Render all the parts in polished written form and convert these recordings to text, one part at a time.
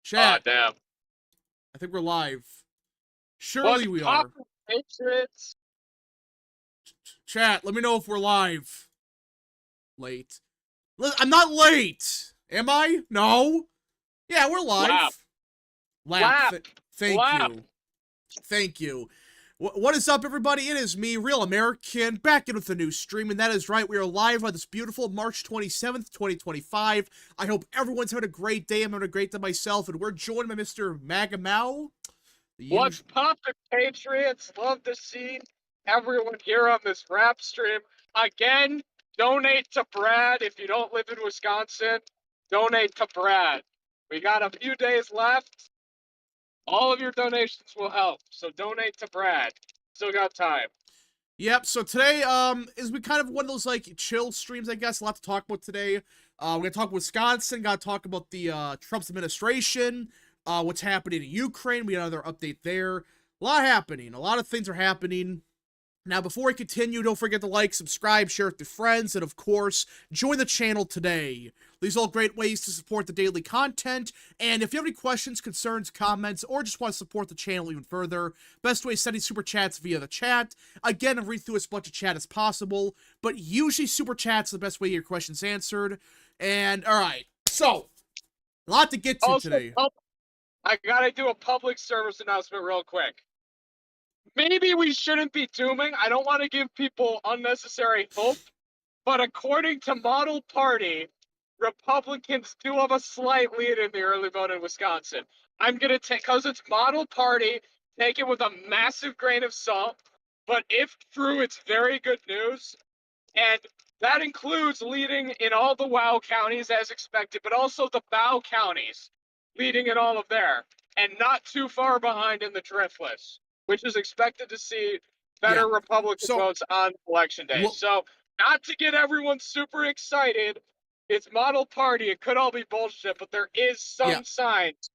Chat, Damn. I think we're live. What's Surely we are. poppin', Patriots? Chat, let me know if we're live. Late. I'm not late! Am I? No? Yeah, we're Lap. live. Lap. Thank Lap. you. Thank you. What is up, everybody? It is me, Real American, back in with a new stream, and that is right, we are live on this beautiful March 27th, 2025. I hope everyone's having a great day. I'm having a great day myself, and we're joined by Mr. Magamau. What's poppin', Patriots? Love to see everyone here on this rap stream. Again, donate to Brad. If you don't live in Wisconsin, donate to Brad. We got a few days left. All of your donations will help, so donate to Brad. Still got time. Yep, so today, is we kind of one of those, like, chill streams, I guess. A lot to talk about today. We're gonna talk Wisconsin, gotta talk about the, Trump's administration, what's happening in Ukraine. We got another update there. A lot happening. A lot of things are happening. Now, before we continue, don't forget to like, subscribe, share with your friends, and of course, join the channel today. These are all great ways to support the daily content, and if you have any questions, concerns, comments, or just want to support the channel even further, best way is sending super chats via the chat. Again, I'll read through as much of chat as possible, but usually super chats are the best way to get your questions answered. And, alright, so, a lot to get to Also, today. I gotta do a public service announcement real quick. Maybe we shouldn't be dooming. I don't want to give people unnecessary hope, but according to Model Party, Republicans do have a slight lead in the early vote in Wisconsin. I'm going to take, because it's Model Party, take it with a massive grain of salt, but if true, it's very good news. And that includes leading in all the WOW counties as expected, but also the BOW counties leading in all of there, and not too far behind in the drift list, which is expected to see better Republican votes on election day. So, not to get everyone super excited, it's Model Party. It could all be bullshit, but there is some signs.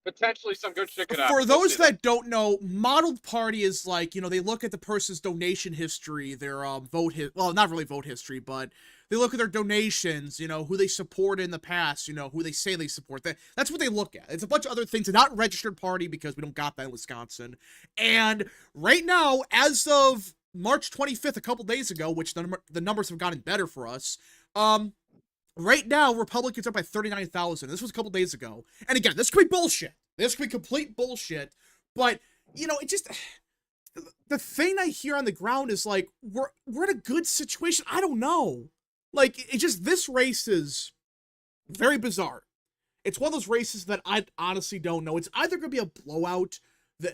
Potentially some good shit could happen. For those that don't know, Modeled Party is like, you know, they look at the person's donation history, their well, not really vote history, but they look at their donations, you know, who they supported in the past, you know, who they say they support. That's what they look at. It's a bunch of other things. It's not registered party because we don't got that in Wisconsin. And right now, as of March 25th, a couple days ago, which the numbers have gotten better for us, right now, Republicans are up by 39,000. This was a couple days ago. And again, this could be bullshit. This could be complete bullshit. But, you know, it just... The thing I hear on the ground is, like, we're in a good situation. I don't know. Like, it just... This race is very bizarre. It's one of those races that I honestly don't know. It's either going to be a blowout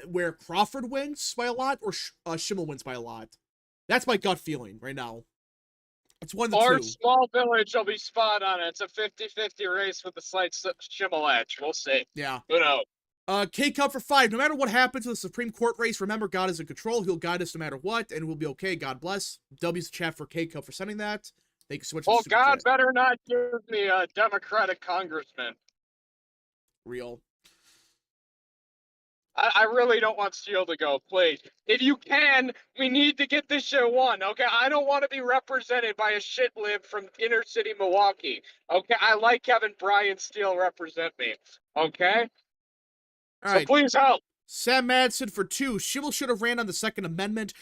where Crawford wins by a lot or Schimmel wins by a lot. That's my gut feeling right now. It's one of the two. Or Small Village will be spot on it. It's a 50-50 race with a slight Schimmel edge. We'll see. Yeah. Who knows? K-Cup for 5. No matter what happens in the Supreme Court race, remember, God is in control. He'll guide us no matter what, and we'll be okay. God bless. W's the chat for K-Cup for sending that. Thank you so much. Well, God better not give me a Democratic congressman. Real. I really don't want Steele to go, please. If you can, we need to get this shit won, okay? I don't want to be represented by a shit lib from inner city Milwaukee, okay? I like having Brian Steele represent me, okay? All right. Please help. Sam Madsen for 2. Schimmel should have ran on the Second Amendment.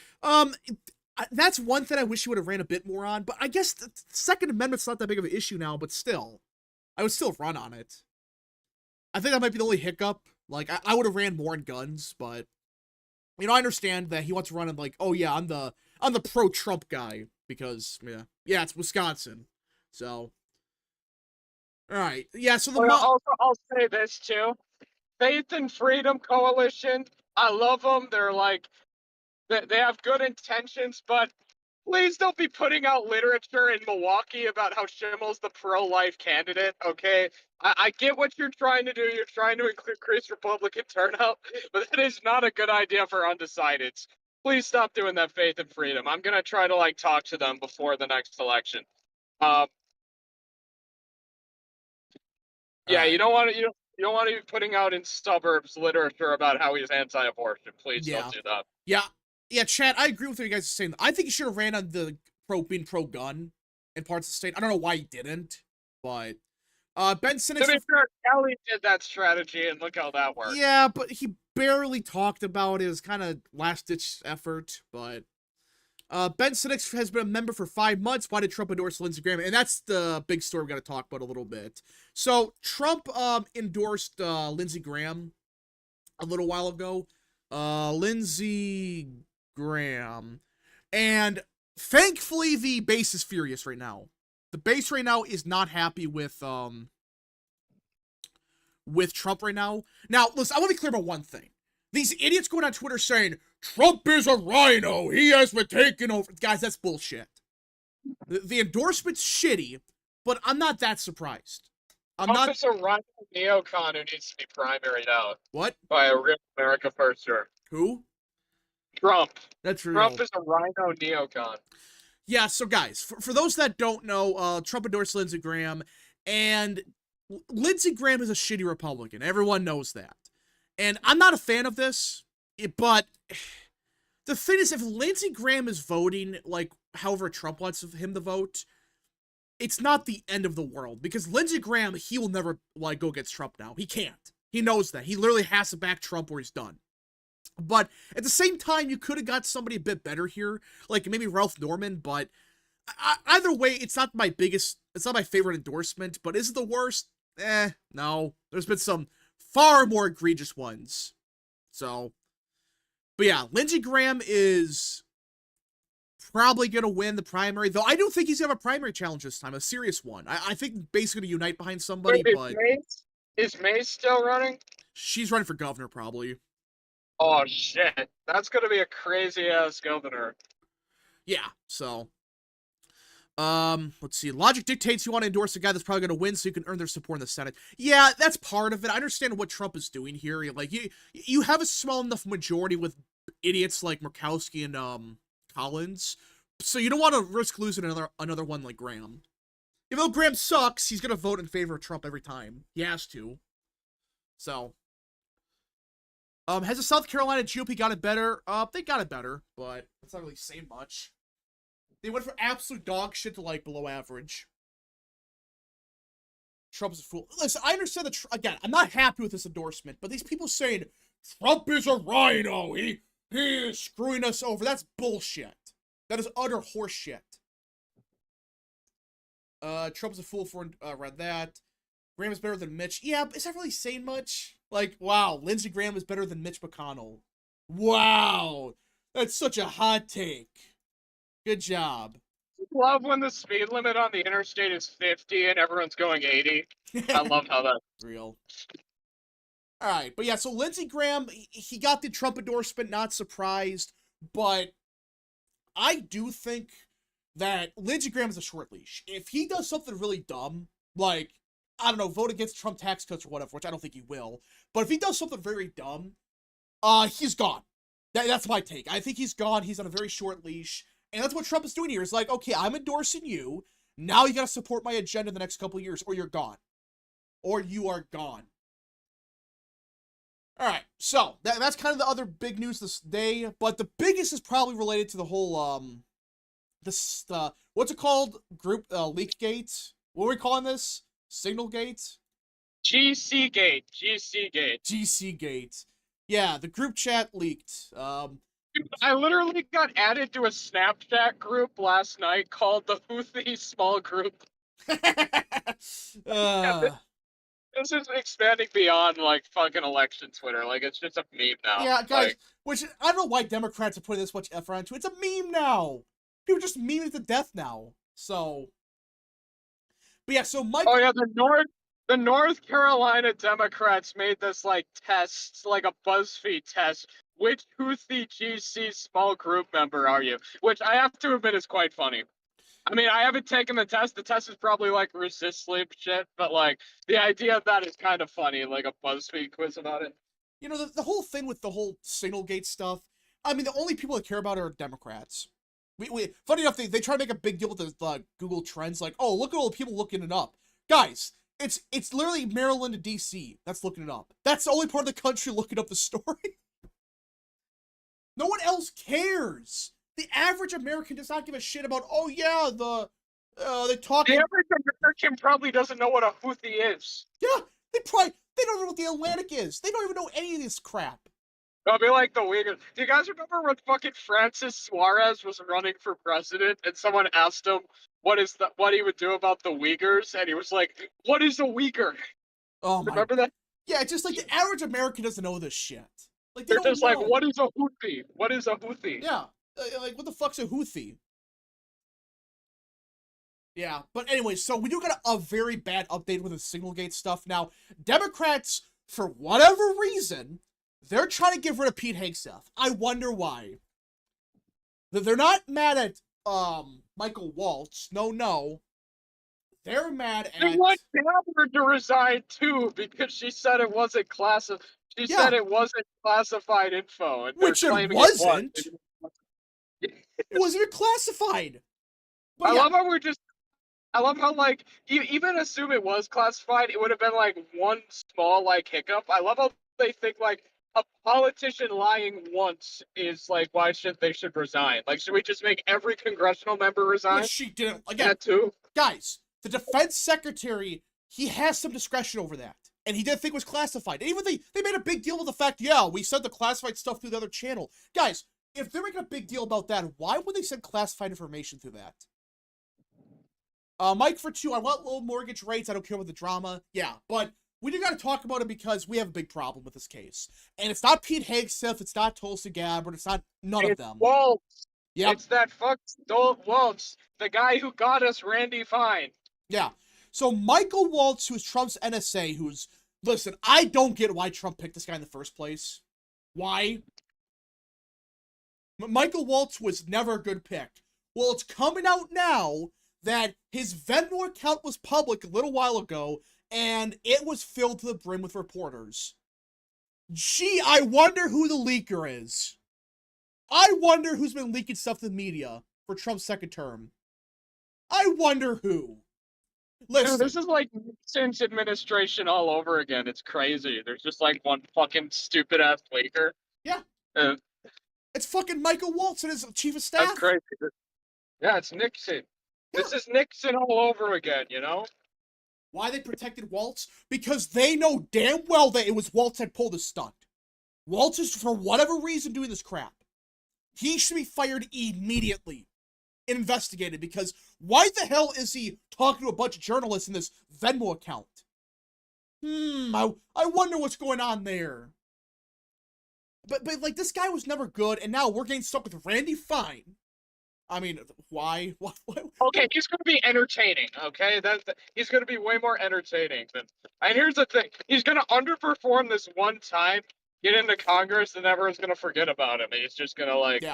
That's one thing I wish he would have ran a bit more on, but I guess the Second Amendment's not that big of an issue now, but still. I would still run on it. I think that might be the only hiccup. Like, I would have ran more in guns, but, you know, I understand that he wants to run in, like, oh yeah, I'm the pro-Trump guy, because, yeah, it's Wisconsin, so, alright, yeah, so I'll say this, too. Faith and Freedom Coalition, I love them, they're like, they have good intentions, but please don't be putting out literature in Milwaukee about how Schimmel's the pro-life candidate, okay? I get what you're trying to do. You're trying to increase Republican turnout, but that is not a good idea for undecideds. Please stop doing that, Faith and Freedom. I'm going to try to, like, talk to them before the next election. Yeah, you don't want to... You don't want to be putting out in suburbs literature about how he's anti-abortion. Please don't do that. Yeah, Chad, I agree with what you guys are saying. I think he should have ran on the being pro-gun in parts of the state. I don't know why he didn't, but Ben To Sinnix. be fair, Kelly did that strategy, and look how that worked. Yeah, but he barely talked about his kind of last ditch effort. But Ben Sinnix has been a member for 5 months. Why did Trump endorse Lindsey Graham? And that's the big story we're going to talk about a little bit. So Trump endorsed Lindsey Graham a little while ago. Lindsey Graham. And thankfully, the base is furious right now. The base right now is not happy with Trump right now. Now, listen, I want to be clear about one thing. These idiots going on Twitter saying, Trump is a rhino. He has been taken over. Guys, that's bullshit. The endorsement's shitty, but I'm not that surprised. Trump is a rhino neocon who needs to be primaried out. What? By a real America Firster. Who? Trump. That's real. Trump is a rhino neocon. Yeah, so guys, for those that don't know, Trump endorsed Lindsey Graham, and Lindsey Graham is a shitty Republican. Everyone knows that. And I'm not a fan of this, but the thing is, if Lindsey Graham is voting like however Trump wants him to vote, it's not the end of the world. Because Lindsey Graham, he will never like go against Trump now. He can't. He knows that. He literally has to back Trump or he's done. But at the same time, you could have got somebody a bit better here, like maybe Ralph Norman, but either way, it's not my favorite endorsement, but is it the worst? No. There's been some far more egregious ones. So, but yeah, Lindsey Graham is probably going to win the primary, though I don't think he's going to have a primary challenge this time, a serious one. I think basically going to unite behind somebody, but... Is Mace still running? She's running for governor, probably. Oh, shit. That's going to be a crazy-ass governor. Yeah, so... let's see. Logic dictates you want to endorse a guy that's probably going to win so you can earn their support in the Senate. Yeah, that's part of it. I understand what Trump is doing here. Like, you have a small enough majority with idiots like Murkowski and, Collins, so you don't want to risk losing another one like Graham. Even though Graham sucks, he's going to vote in favor of Trump every time. He has to. So... has the South Carolina GOP got it better? They got it better, but that's not really saying much. They went for absolute dog shit to like below average. Trump's a fool. Listen, I understand that, again, I'm not happy with this endorsement, but these people saying, Trump is a rhino, he is screwing us over, that's bullshit. That is utter horseshit. Trump's a fool for, read that. Graham is better than Mitch. Yeah, but is that really saying much? Like, wow, Lindsey Graham is better than Mitch McConnell. Wow, that's such a hot take. Good job. Love when the speed limit on the interstate is 50 and everyone's going 80. I love how that's real. All right, but yeah, so Lindsey Graham, he got the Trump endorsement, not surprised, but I do think that Lindsey Graham is a short leash. If he does something really dumb, like, I don't know, vote against Trump tax cuts or whatever, which I don't think he will, but if he does something very dumb, he's gone. That's my take. I think he's gone. He's on a very short leash. And that's what Trump is doing here. It's like, okay, I'm endorsing you. Now you got to support my agenda the next couple of years, or you're gone. Or you are gone. All right, so that's kind of the other big news this day. But the biggest is probably related to the whole, what's it called? Group, leak gate? What are we calling this? Signal gate? GC gate. GC gate. GC gate. Yeah, the group chat leaked. I literally got added to a Snapchat group last night called the Houthi Small Group. This is expanding beyond, like, fucking election Twitter. Like, it's just a meme now. Yeah, guys, like, which, I don't know why Democrats are putting this much effort into it. It's a meme now. People just meme it to death now. So, but yeah, so Mike... Oh, yeah, the North Carolina Democrats made this, like, test, like a BuzzFeed test. Which Houthi GC small group member are you? Which I have to admit is quite funny. I mean, I haven't taken the test. The test is probably like resist sleep shit, but like the idea of that is kind of funny, like a BuzzFeed quiz about it. You know, the whole thing with the whole Signalgate stuff, I mean, the only people that care about it are Democrats. Funny enough, they try to make a big deal with the Google Trends, like, oh, look at all the people looking it up. Guys, it's literally Maryland and D.C. that's looking it up. That's the only part of the country looking up the story. No one else cares. The average American does not give a shit about, oh yeah, They're The talking. average American probably doesn't know what a Houthi is. Yeah, they don't know what the Atlantic is. They don't even know any of this crap. They'll be like the Uyghurs. Do you guys remember when fucking Francis Suarez was running for president and someone asked him what he would do about the Uyghurs, and he was like, "What is a Uyghur?" Oh my. Remember that? Yeah, just like the average American doesn't know this shit. Like they They're don't just like, know. "What is a Houthi? What is a Houthi?" Yeah, like what the fuck's a Houthi? Yeah, but anyway, so we do got a very bad update with the Singlegate stuff. Now, Democrats, for whatever reason, they're trying to get rid of Pete Hegseth. I wonder why. They're not mad at Michael Waltz. No. They're mad They at want Gabbard to resign too because she said it wasn't classified. She yeah, said it wasn't classified info, and they're which it claiming it was. wasn't. It wasn't even classified. But I yeah, love how we're just I love how like even assume it was classified, it would have been like one small like hiccup. I love how they think like a politician lying once is like why should resign? Like should we just make every congressional member which resign? she didn't. Again, That too. guys, the defense secretary, he has some discretion over that. And he didn't think it was classified. And even they made a big deal with the fact, yeah, we sent the classified stuff through the other channel. Guys, if they're making a big deal about that, why would they send classified information through that? Mike for 2, I want low mortgage rates. I don't care about the drama. Yeah, but we do got to talk about it because we have a big problem with this case. And it's not Pete Hegseth, it's not Tulsi Gabbard, it's not none of them. Waltz. Yep. It's that fuck Waltz, the guy who got us Randy Fine. Yeah. So Michael Waltz, who's Trump's NSA, listen, I don't get why Trump picked this guy in the first place. Why? Michael Waltz was never a good pick. Well, it's coming out now that his Venmo account was public a little while ago, and it was filled to the brim with reporters. Gee, I wonder who the leaker is. I wonder who's been leaking stuff to the media for Trump's second term. I wonder who. Listen. Dude, this is like Nixon's administration all over again. It's crazy. There's just like one fucking stupid ass leaker. Yeah. Uh, It's fucking Michael Waltz and his chief of staff. That's crazy. Yeah, it's Nixon. Yeah. This is Nixon all over again, you know? Why they protected Waltz? Because they know damn well that it was Waltz that pulled the stunt. Waltz is, for whatever reason, doing this crap. He should be fired immediately. Investigated, because why the hell is he talking to a bunch of journalists in this Venmo account? I wonder what's going on there. But like, this guy was never good, and now we're getting stuck with Randy Fine. I mean, why? Okay, he's going to be entertaining, okay? He's going to be way more entertaining than... And here's the thing. He's going to underperform this one time, get into Congress, and everyone's going to forget about him. And he's just going to, like,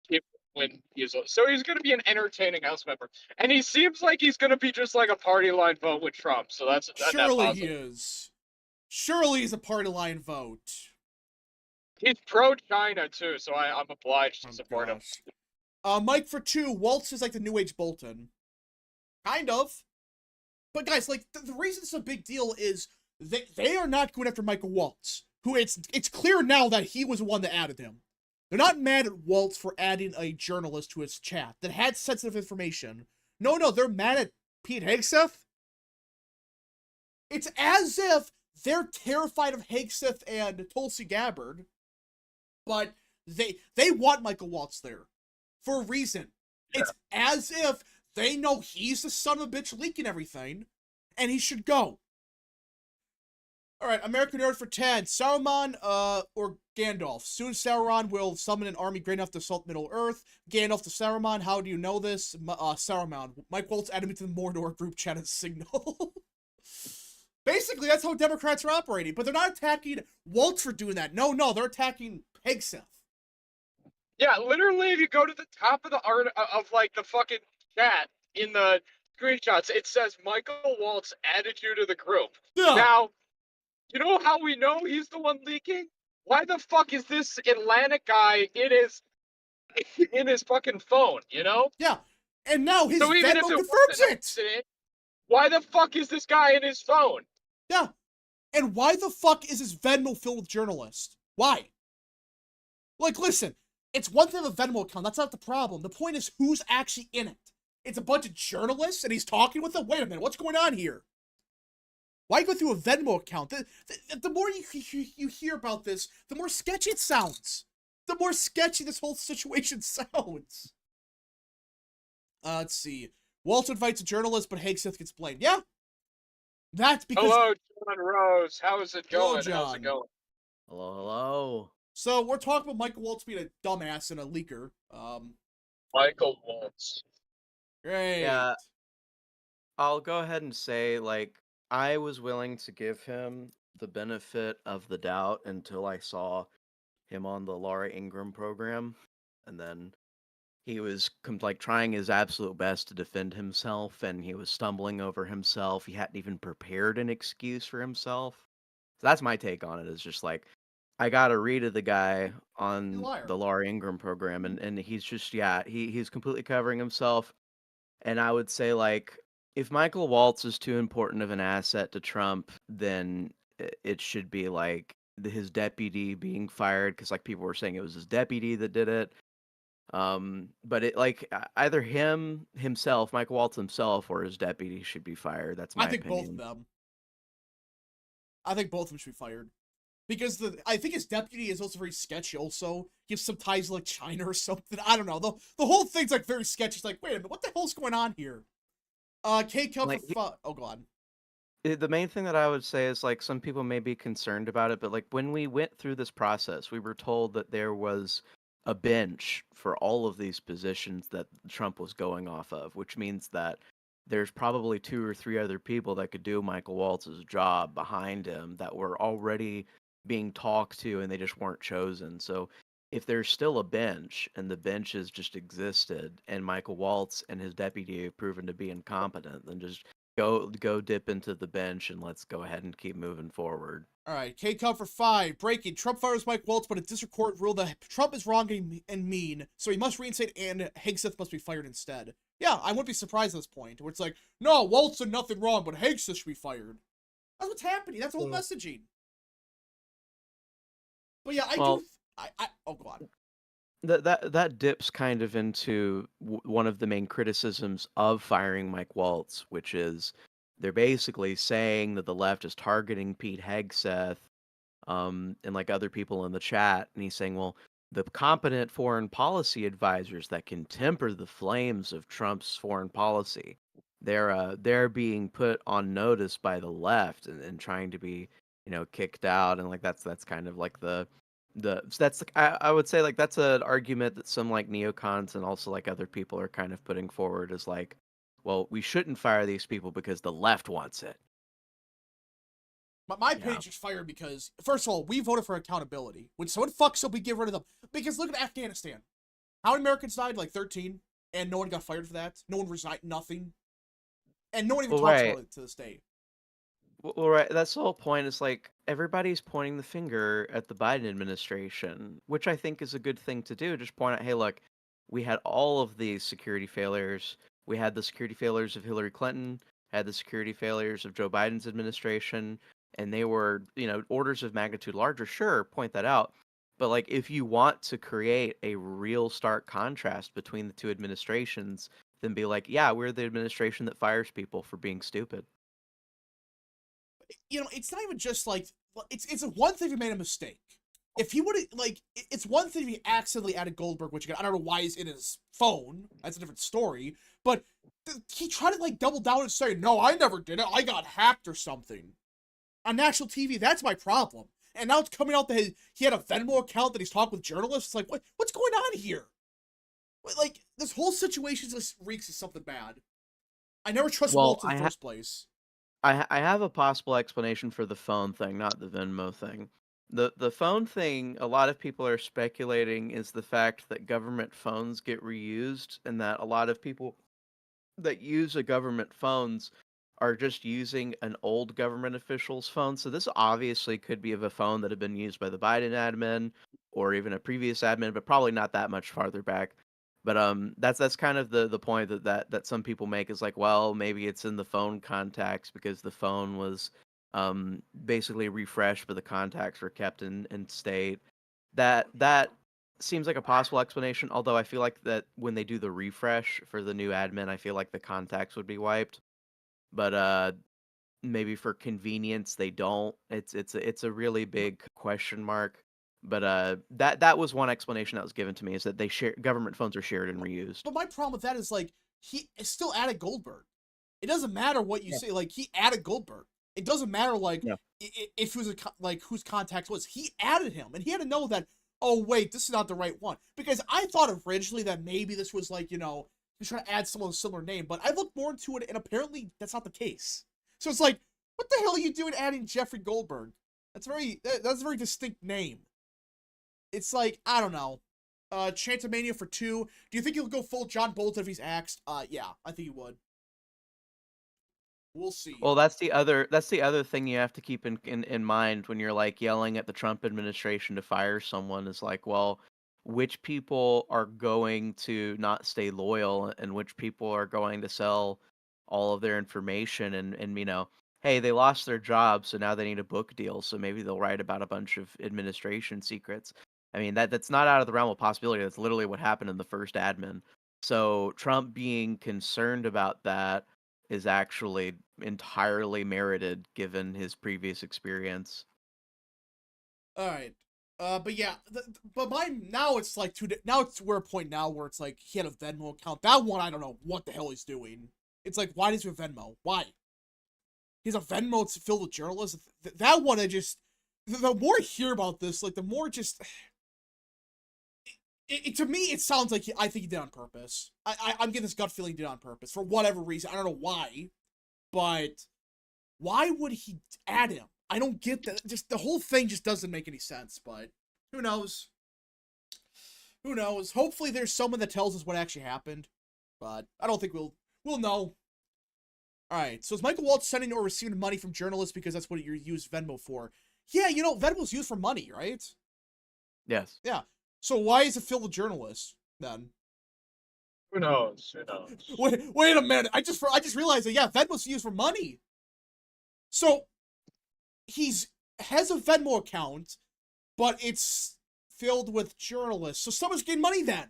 keep when he's... So he's going to be an entertaining House member. And he seems like he's going to be just like a party line vote with Trump. So that's surely he is. Surely he's a party line vote. He's pro-China, too, so I'm obliged to support him. Mike for 2, Waltz is like the New Age Bolton. Kind of. But guys, like, the reason it's a big deal is they are not going after Michael Waltz, who it's clear now that he was the one that added him. They're not mad at Waltz for adding a journalist to his chat that had sensitive information. No, they're mad at Pete Hegseth. It's as if they're terrified of Hegseth and Tulsi Gabbard, but they want Michael Waltz there. For a reason. Yeah. It's as if they know he's the son of a bitch leaking everything, and he should go. Alright, American Nerd for 10. Saruman, or Gandalf. Soon Sauron will summon an army great enough to assault Middle-earth. Gandalf to Saruman, how do you know this? Saruman. Mike Waltz added me to the Mordor group chat as signal. Basically, that's how Democrats are operating, but they're not attacking Waltz for doing that. No, they're attacking Hegseth. Yeah, literally, if you go to the top of the art of like the fucking chat in the screenshots, it says Michael Waltz added you to the group. Yeah. Now, you know how we know he's the one leaking? Why the fuck is this Atlantic guy in his fucking phone, you know? Yeah, and now his Venmo confirms it! Why the fuck is this guy in his phone? Yeah, and why the fuck is his Venmo filled with journalists? Why? Like, listen, it's one thing to have a Venmo account, that's not the problem. The point is who's actually in it. it's a bunch of journalists and he's talking with them. Wait a minute, what's going on here? Why go through a Venmo account? The more you hear about this, the more sketchy it sounds. The more sketchy this whole situation sounds. Let's see. Walter invites a journalist, but Hegseth gets blamed. Yeah, that's because. Hello, John Rose. How is it Hello, going? How's it John. going? Hello, hello. So we're talking about Michael Waltz being a dumbass and a leaker. Michael Waltz. Great. Yeah, I'll go ahead and say, like, I was willing to give him the benefit of the doubt until I saw him on the Laura Ingraham program, and then he was like trying his absolute best to defend himself, and he was stumbling over himself. He hadn't even prepared an excuse for himself. So that's my take on it. Is just like I got a read of the guy He's a on liar. the Laura Ingraham program, and he's just he's completely covering himself. And I would say, like, if Michael Waltz is too important of an asset to Trump, then it should be like his deputy being fired because, like, people were saying it was his deputy that did it. But it like either himself, Michael Waltz himself, or his deputy should be fired. That's my I think opinion. both of them. I think both of them should be fired. Because I think his deputy is also very sketchy also. He has some ties to like China or something. I don't know. The whole thing's like very sketchy. It's like, wait a minute, what the hell's going on here? K Cup Like, oh god. The main thing that I would say is like some people may be concerned about it, but like when we went through this process, we were told that there was a bench for all of these positions that Trump was going off of, which means that there's probably 2 or 3 other people that could do Michael Waltz's job behind him that were already being talked to and they just weren't chosen. So if there's still a bench and the bench has just existed and Michael Waltz and his deputy have proven to be incompetent, then just go dip into the bench and let's go ahead and keep moving forward. All right, K Cup for 5. Breaking. Trump fires Mike Waltz, but a district court ruled that Trump is wrong and mean, so he must reinstate and Hegseth must be fired instead. Yeah, I wouldn't be surprised at this point, where it's like, no, Waltz did nothing wrong, but Hegseth should be fired. That's what's happening. That's the whole messaging. But yeah, Well, oh god. that dips kind of into one of the main criticisms of firing Mike Waltz, which is they're basically saying that the left is targeting Pete Hegseth, and like other people in the chat, and he's saying, well, the competent foreign policy advisors that can temper the flames of Trump's foreign policy, they're being put on notice by the left and trying to be, kicked out, and like that's kind of like so that's like, I would say like that's an argument that some like neocons and also like other people are kind of putting forward as like, well, we shouldn't fire these people because the left wants it. My opinion should fire because, first of all, we voted for accountability. When someone fucks up, we get rid of them. Because look at Afghanistan. How many Americans died? Like 13? And no one got fired for that? No one resigned, nothing? And no one even talks about it to this day. Well, right. That's the whole point. Is like everybody's pointing the finger at the Biden administration, which I think is a good thing to do. Just point out, hey, look, we had all of these security failures. We had the security failures of Hillary Clinton, had the security failures of Joe Biden's administration, and they were, orders of magnitude larger. Sure, point that out. But like, if you want to create a real stark contrast between the two administrations, then be like, yeah, we're the administration that fires people for being stupid. It's not even just like it's one thing if he made a mistake. If he would have it's one thing if he accidentally added Goldberg, which again I don't know why he's in his phone. That's a different story. But he tried to like double down and say, "No, I never did it. I got hacked or something." On national TV, that's my problem. And now it's coming out that he had a Venmo account that he's talking with journalists. It's like, what's going on here? Like this whole situation just reeks of something bad. I never trust Waltz in the first place. I have a possible explanation for the phone thing, not the Venmo thing. The phone thing, a lot of people are speculating is the fact that government phones get reused and that a lot of people that use a government phones are just using an old government official's phone. So this obviously could be of a phone that had been used by the Biden admin or even a previous admin, but probably not that much farther back. But that's kind of the point that some people make is like, well, maybe it's in the phone contacts because the phone was basically refreshed, but the contacts were kept in state. That seems like a possible explanation, although I feel like that when they do the refresh for the new admin, I feel like the contacts would be wiped. But maybe for convenience they don't. It's a really big question mark. But that was one explanation that was given to me is that they share government phones are shared and reused. But my problem with that is like he still added Goldberg. It doesn't matter what you say. Like he added Goldberg. It doesn't matter like Yeah. if he was like whose contact was. He added him, and he had to know that. Oh wait, this is not the right one because I thought originally that maybe this was like he's trying to add someone with a similar name, but I looked more into it, and apparently that's not the case. So it's like, what the hell are you doing adding Jeffrey Goldberg? That's a very distinct name. It's like I don't know. Chantomania for 2. Do you think he'll go full John Bolton if he's axed? Yeah, I think he would. We'll see. Well, that's the other thing you have to keep in mind when you're like yelling at the Trump administration to fire someone is like, well, which people are going to not stay loyal and which people are going to sell all of their information and hey, they lost their job, so now they need a book deal, so maybe they'll write about a bunch of administration secrets. I mean, that's not out of the realm of possibility. That's literally what happened in the first admin. So Trump being concerned about that is actually entirely merited given his previous experience. All right. But yeah, but mine now it's like now it's we're a point now where it's like he had a Venmo account. That one I don't know what the hell he's doing. It's like why does he have Venmo? Why? He's a Venmo. It's filled with journalists. That one I just the more I hear about this, like the more just to me it sounds like I think he did on purpose. I'm getting this gut feeling he did on purpose for whatever reason. I don't know why, but why would he add him? I don't get that. Just the whole thing just doesn't make any sense. But who knows? Who knows? Hopefully, there's someone that tells us what actually happened. But I don't think we'll know. All right. So is Michael Waltz sending or receiving money from journalists because that's what you use Venmo for? Yeah, Venmo's used for money, right? Yes. Yeah. So why is it filled with journalists then? Who knows? Who knows? Wait a minute. I just realized that Venmo's used for money. So has a Venmo account, but it's filled with journalists. So someone's getting money then.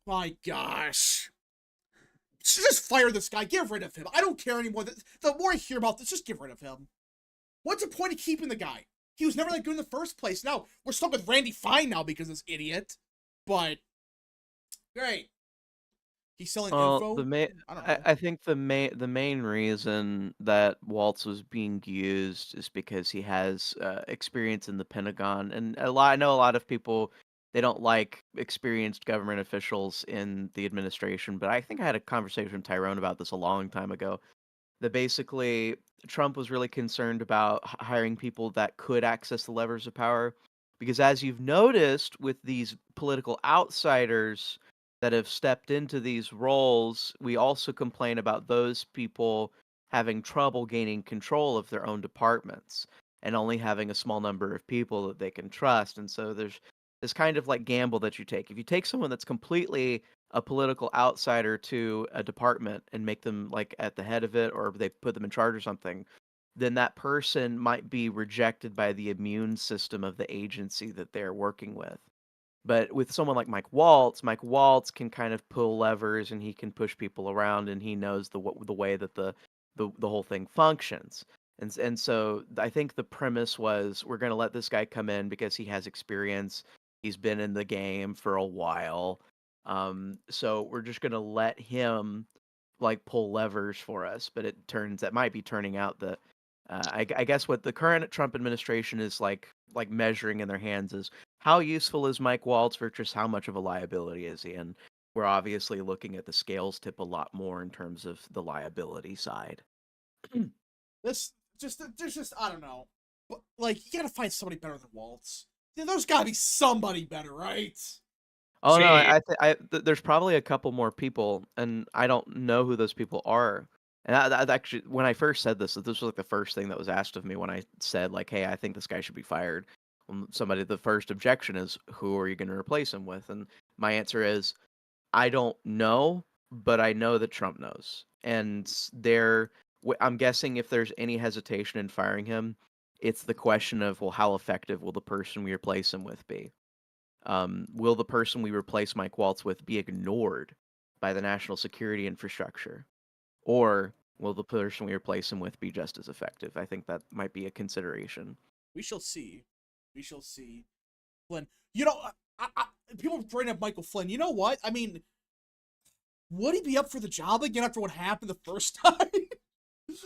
My gosh. Just fire this guy. Get rid of him. I don't care anymore. The more I hear about this, just get rid of him. What's the point of keeping the guy? He was never that good in the first place. Now, we're stuck with Randy Fine now because of this idiot. But, great. He's selling info? I don't know. I think the main reason that Waltz was being used is because he has experience in the Pentagon, and I know a lot of people they don't like experienced government officials in the administration, but I think I had a conversation with Tyrone about this a long time ago. That basically Trump was really concerned about hiring people that could access the levers of power, because as you've noticed with these political outsiders that have stepped into these roles, we also complain about those people having trouble gaining control of their own departments and only having a small number of people that they can trust. And so there's this kind of like gamble that you take. If you take someone that's completely a political outsider to a department and make them like at the head of it, or they put them in charge or something, then that person might be rejected by the immune system of the agency that they're working with. But with someone like Mike Waltz can kind of pull levers and he can push people around and he knows the way that the whole thing functions. And so I think the premise was we're going to let this guy come in because he has experience. He's been in the game for a while. So we're just going to let him like pull levers for us. But that might be turning out that I guess what the current Trump administration is like measuring in their hands is how useful is Mike Waltz versus how much of a liability is he? And we're obviously looking at the scales tip a lot more in terms of the liability side. There's just I don't know. But, like, you gotta find somebody better than Waltz. There's gotta be somebody better, right? Oh no, See, there's probably a couple more people, and I don't know who those people are. And I actually, when I first said this was like the first thing that was asked of me when I said like, "Hey, I think this guy should be fired." The first objection is, "Who are you going to replace him with?" And my answer is, I don't know, but I know that Trump knows. And I'm guessing if there's any hesitation in firing him, it's the question of, well, how effective will the person we replace him with be? Will the person we replace Mike Waltz with be ignored by the national security infrastructure? Or will the person we replace him with be just as effective? I think that might be a consideration. We shall see. We shall see. Flynn. You know, people bring up Michael Flynn. You know what? I mean, would he be up for the job again after what happened the first time?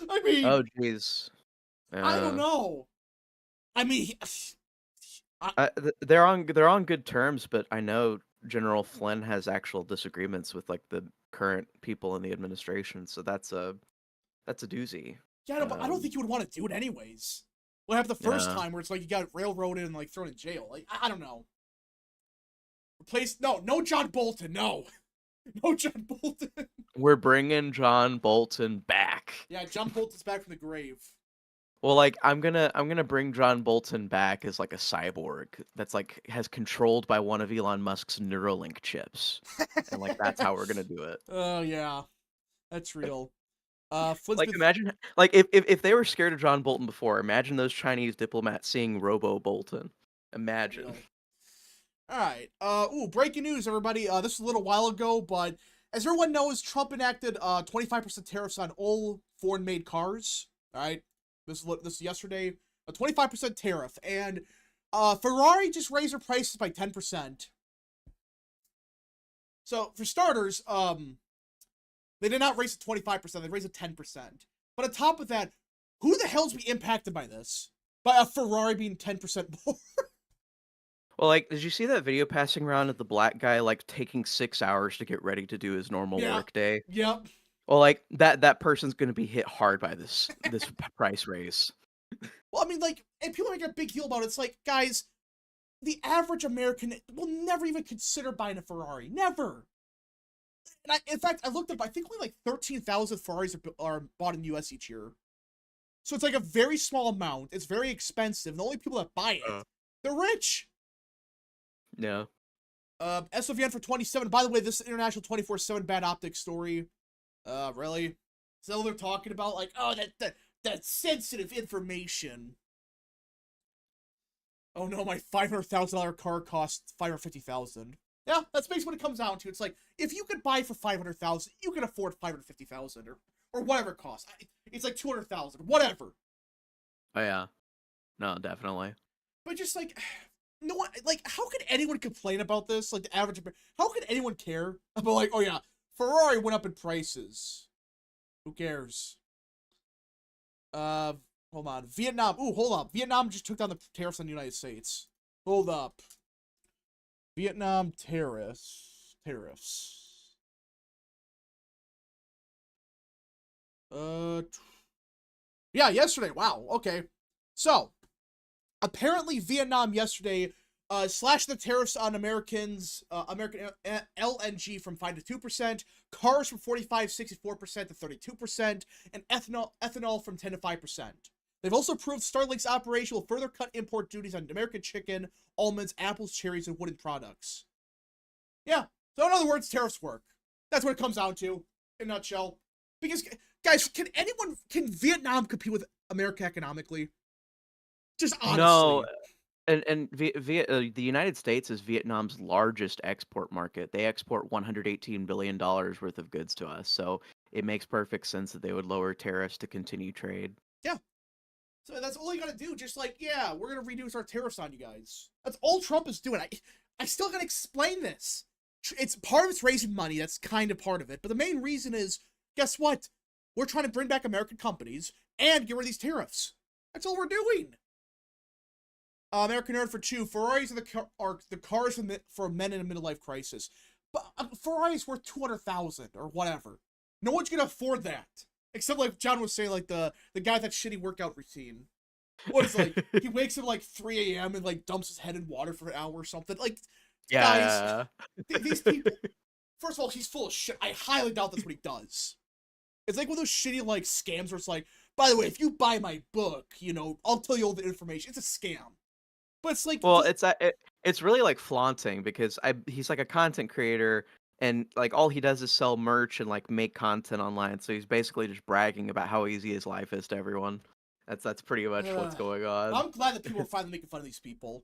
I mean, Oh, jeez. I don't know. I mean, They're on good terms, but I know General Flynn has actual disagreements with like the current people in the administration, so that's a doozy. yeah, no, but I don't Um, think you would want to do it anyways. What happened the first yeah. time where it's like you got railroaded and like thrown in jail? Like, I don't know. No John Bolton, no. No John Bolton. We're bringing John Bolton back. Yeah, John Bolton's back from the grave. Well, like I'm gonna bring John Bolton back as like a cyborg that's like has controlled by one of Elon Musk's Neuralink chips, and like that's how we're gonna do it. Oh yeah, that's real. Flynn's Like been imagine like if they were scared of John Bolton before, imagine those Chinese diplomats seeing Robo Bolton. Imagine. real. All right. Breaking news, everybody. This was a little while ago, but as everyone knows, Trump enacted 25% tariffs on all foreign-made cars. All right. This is yesterday. A 25% tariff, and Ferrari just raised their prices by 10%. So for starters, they did not raise it 25%. They raised it 10%. But on top of that, who the hell's be impacted by this? By a Ferrari being 10% more? Well, like, did you see that video passing around of the black guy like taking 6 hours to get ready to do his normal Yeah. work day? Yep. Well, like that person's gonna be hit hard by this price raise. Well, I mean, like, and people make a big deal about it. It's like, guys, the average American will never even consider buying a Ferrari. Never. And in fact, I looked up, I think only like 13,000 Ferraris are bought in the US each year. So it's like a very small amount. It's very expensive. The only people that buy it, they're rich. No. SOVN for 27. By the way, this international 24/7 bad optics story. Really? Is that what they're talking about? Like, oh, that sensitive information. Oh no, my $500,000 car costs $550,000. Yeah, that's basically what it comes down to. It's like, if you could buy for $500,000, you can afford $550,000 or whatever it costs. It's like $200,000, whatever. Oh yeah. No, definitely. But just like, no one, like, how could anyone complain about this? Like the average, how could anyone care about like, oh yeah, Ferrari went up in prices. Who cares? Hold on. Vietnam. Ooh, hold up. Vietnam just took down the tariffs on the United States. Hold up. Vietnam tariffs. Yeah, yesterday. Wow. Okay. So, apparently Vietnam yesterday slashed the tariffs on American LNG from 5 to 2%, cars from 64% to 32%, and ethanol from 10 to 5%. They've also proved Starlink's operation will further cut import duties on American chicken, almonds, apples, cherries, and wooden products. Yeah. So in other words, tariffs work. That's what it comes down to, in a nutshell. Because, guys, can Vietnam compete with America economically? Just honestly. No, and the United States is Vietnam's largest export market. They export $118 billion worth of goods to us, so it makes perfect sense that they would lower tariffs to continue trade. Yeah. So that's all you gotta do. Just like, yeah, we're gonna reduce our tariffs on you guys. That's all Trump is doing. I still gotta explain this. It's part of it's raising money. That's kind of part of it. But the main reason is, guess what? We're trying to bring back American companies and get rid of these tariffs. That's all we're doing. American Nerd for 2. Ferraris are the cars for men in a midlife crisis. But Ferrari's worth $200,000 or whatever. No one's gonna afford that. Except like John was saying, like the guy with that shitty workout routine. What is like he wakes up like 3 a.m. and like dumps his head in water for an hour or something. Like, Yeah. guys, these people. First of all, he's full of shit. I highly doubt that's what he does. It's like one of those shitty like scams where it's like, by the way, if you buy my book, you know, I'll tell you all the information. It's a scam. But it's like, Well, it's really like flaunting because he's like a content creator and like all he does is sell merch and like make content online. So he's basically just bragging about how easy his life is to everyone. That's pretty much what's going on. I'm glad that people are finally making fun of these people.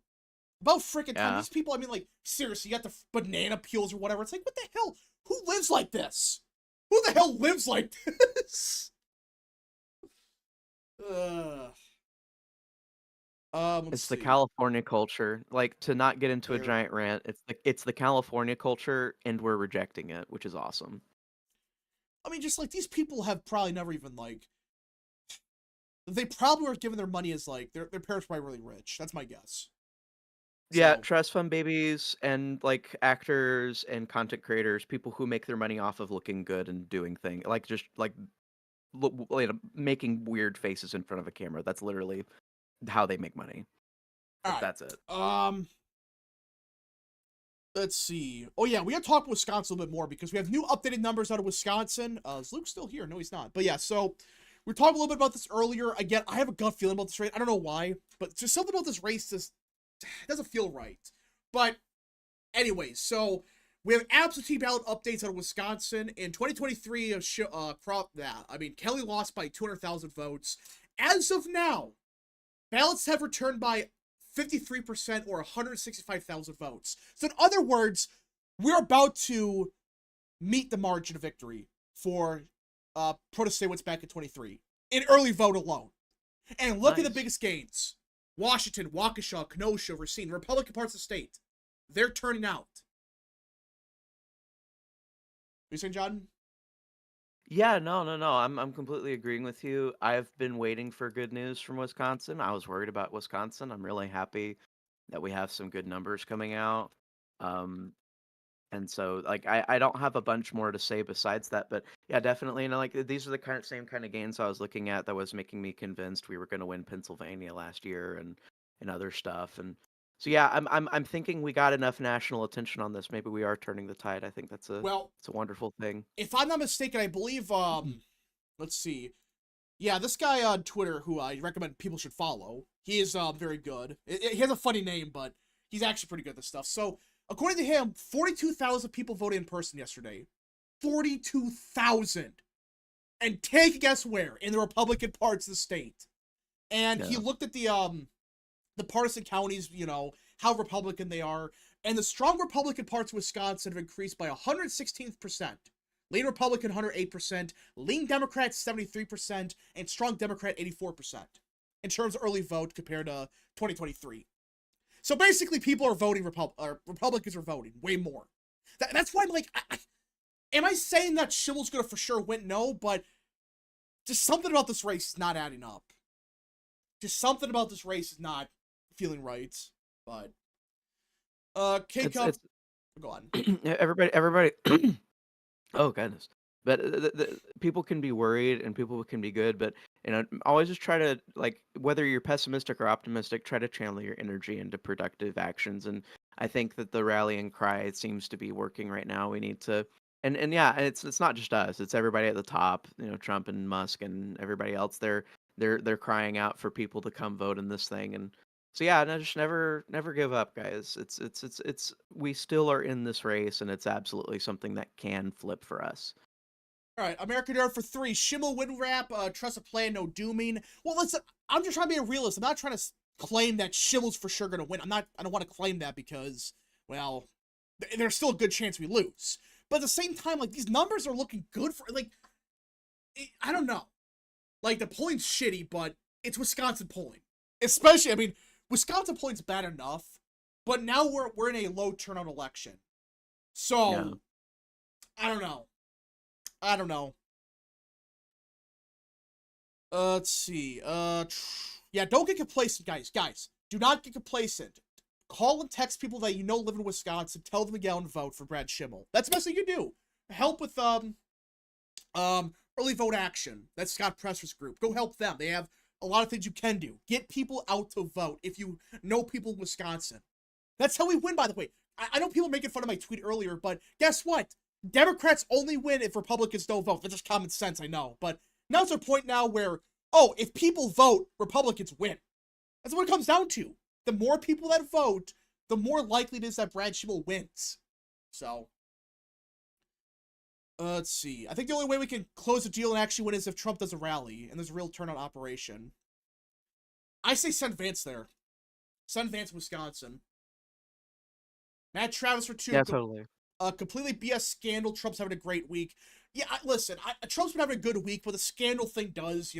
About freaking time. Yeah. These people, I mean, like, seriously, you got the banana peels or whatever. It's like, what the hell? Who lives like this? Who the hell lives like this? Let's It's the see. California culture. Like, to not get into a Here. giant rant, it's the California culture, and we're rejecting it, which is awesome. I mean, just like these people have probably never even like. They probably were given their money as like their parents were probably really rich. That's my guess. Yeah, So, trust fund babies and like actors and content creators, people who make their money off of looking good and doing things like just like making weird faces in front of a camera. That's literally how they make money. all right. That's it. Let's see. Oh yeah, we gotta talk Wisconsin a little bit more because we have new updated numbers out of Wisconsin. Is Luke still here? No, he's not. But yeah, so we talked a little bit about this earlier. Again, I have a gut feeling about this race. I don't know why, but just something about this race just doesn't feel right. But anyways, so we have absentee ballot updates out of Wisconsin in 2023. Kelly lost by 200,000 votes. As of now, ballots have returned by 53% or 165,000 votes. So in other words, we're about to meet the margin of victory for Protestants back in 23 in early vote alone. And look at the Nice. biggest gains. Washington, Waukesha, Kenosha, Racine, Republican parts of the state. They're turning out. You saying, John? Yeah, no, no, no. I'm completely agreeing with you. I've been waiting for good news from Wisconsin. I was worried about Wisconsin. I'm really happy that we have some good numbers coming out. Um, and so like I don't have a bunch more to say besides that, but yeah, definitely, like these are the same kind of gains I was looking at that was making me convinced we were going to win Pennsylvania last year and other stuff. And so yeah, I'm thinking we got enough national attention on this. Maybe we are turning the tide. I think Well, it's a wonderful thing. if I'm not mistaken, I believe, let's see. Yeah, this guy on Twitter who I recommend people should follow. He is very good. He has a funny name, but he's actually pretty good at this stuff. So, according to him, 42,000 people voted in person yesterday. 42,000. And take a guess where? In the Republican parts of the state. And he Yeah. looked at the partisan counties, how Republican they are, and the strong Republican parts of Wisconsin have increased by 116%. Lean Republican 108%, lean Democrat 73%, and strong Democrat 84% in terms of early vote compared to 2023. So basically, people are voting Republicans are voting way more. That's why I'm like, am I saying that Schimmel's gonna for sure win? No, but just something about this race is not adding up. Just something about this race is not feeling right. But K-Cup, It's go on. everybody. Oh goodness. But people can be worried and people can be good, but always just try to, like, whether you're pessimistic or optimistic, try to channel your energy into productive actions. And I think that the rallying cry seems to be working right now. We need to, and yeah, and it's not just us; it's everybody at the top. Trump and Musk and everybody else. They're crying out for people to come vote in this thing. And so yeah, no, just never give up, guys. It's we still are in this race, and it's absolutely something that can flip for us. All right, American Nerd for 3. Schimmel win wrap. Trust a plan, no dooming. Well, listen, I'm just trying to be a realist. I'm not trying to claim that Schimmel's for sure going to win. I don't want to claim that because, well, there's still a good chance we lose. But at the same time, like, these numbers are looking good for, like, I don't know. Like, the polling's shitty, but it's Wisconsin polling. Especially, I mean, Wisconsin polling's bad enough, but now we're in a low turnout election. So, Yeah. I don't know. Let's see. Yeah, don't get complacent, guys. Guys, do not get complacent. Call and text people that you know live in Wisconsin. Tell them to go and vote for Brad Schimmel. That's the best thing you can do. Help with early vote action. That's Scott Presser's group. Go help them. They have a lot of things you can do. Get people out to vote if you know people in Wisconsin. That's how we win, by the way. I know people making fun of my tweet earlier, but guess what? Democrats only win if Republicans don't vote. That's just common sense, I know. But now it's a point now where, if people vote, Republicans win. That's what it comes down to. The more people that vote, the more likely it is that Brad Schimmel wins. So, let's see. I think the only way we can close the deal and actually win is if Trump does a rally and there's a real turnout operation. I say send Vance there. Send Vance, Wisconsin. Matt Travis for 2. Yeah, totally. Completely BS scandal. Trump's having a great week. Yeah, listen, Trump's been having a good week, but the scandal thing does,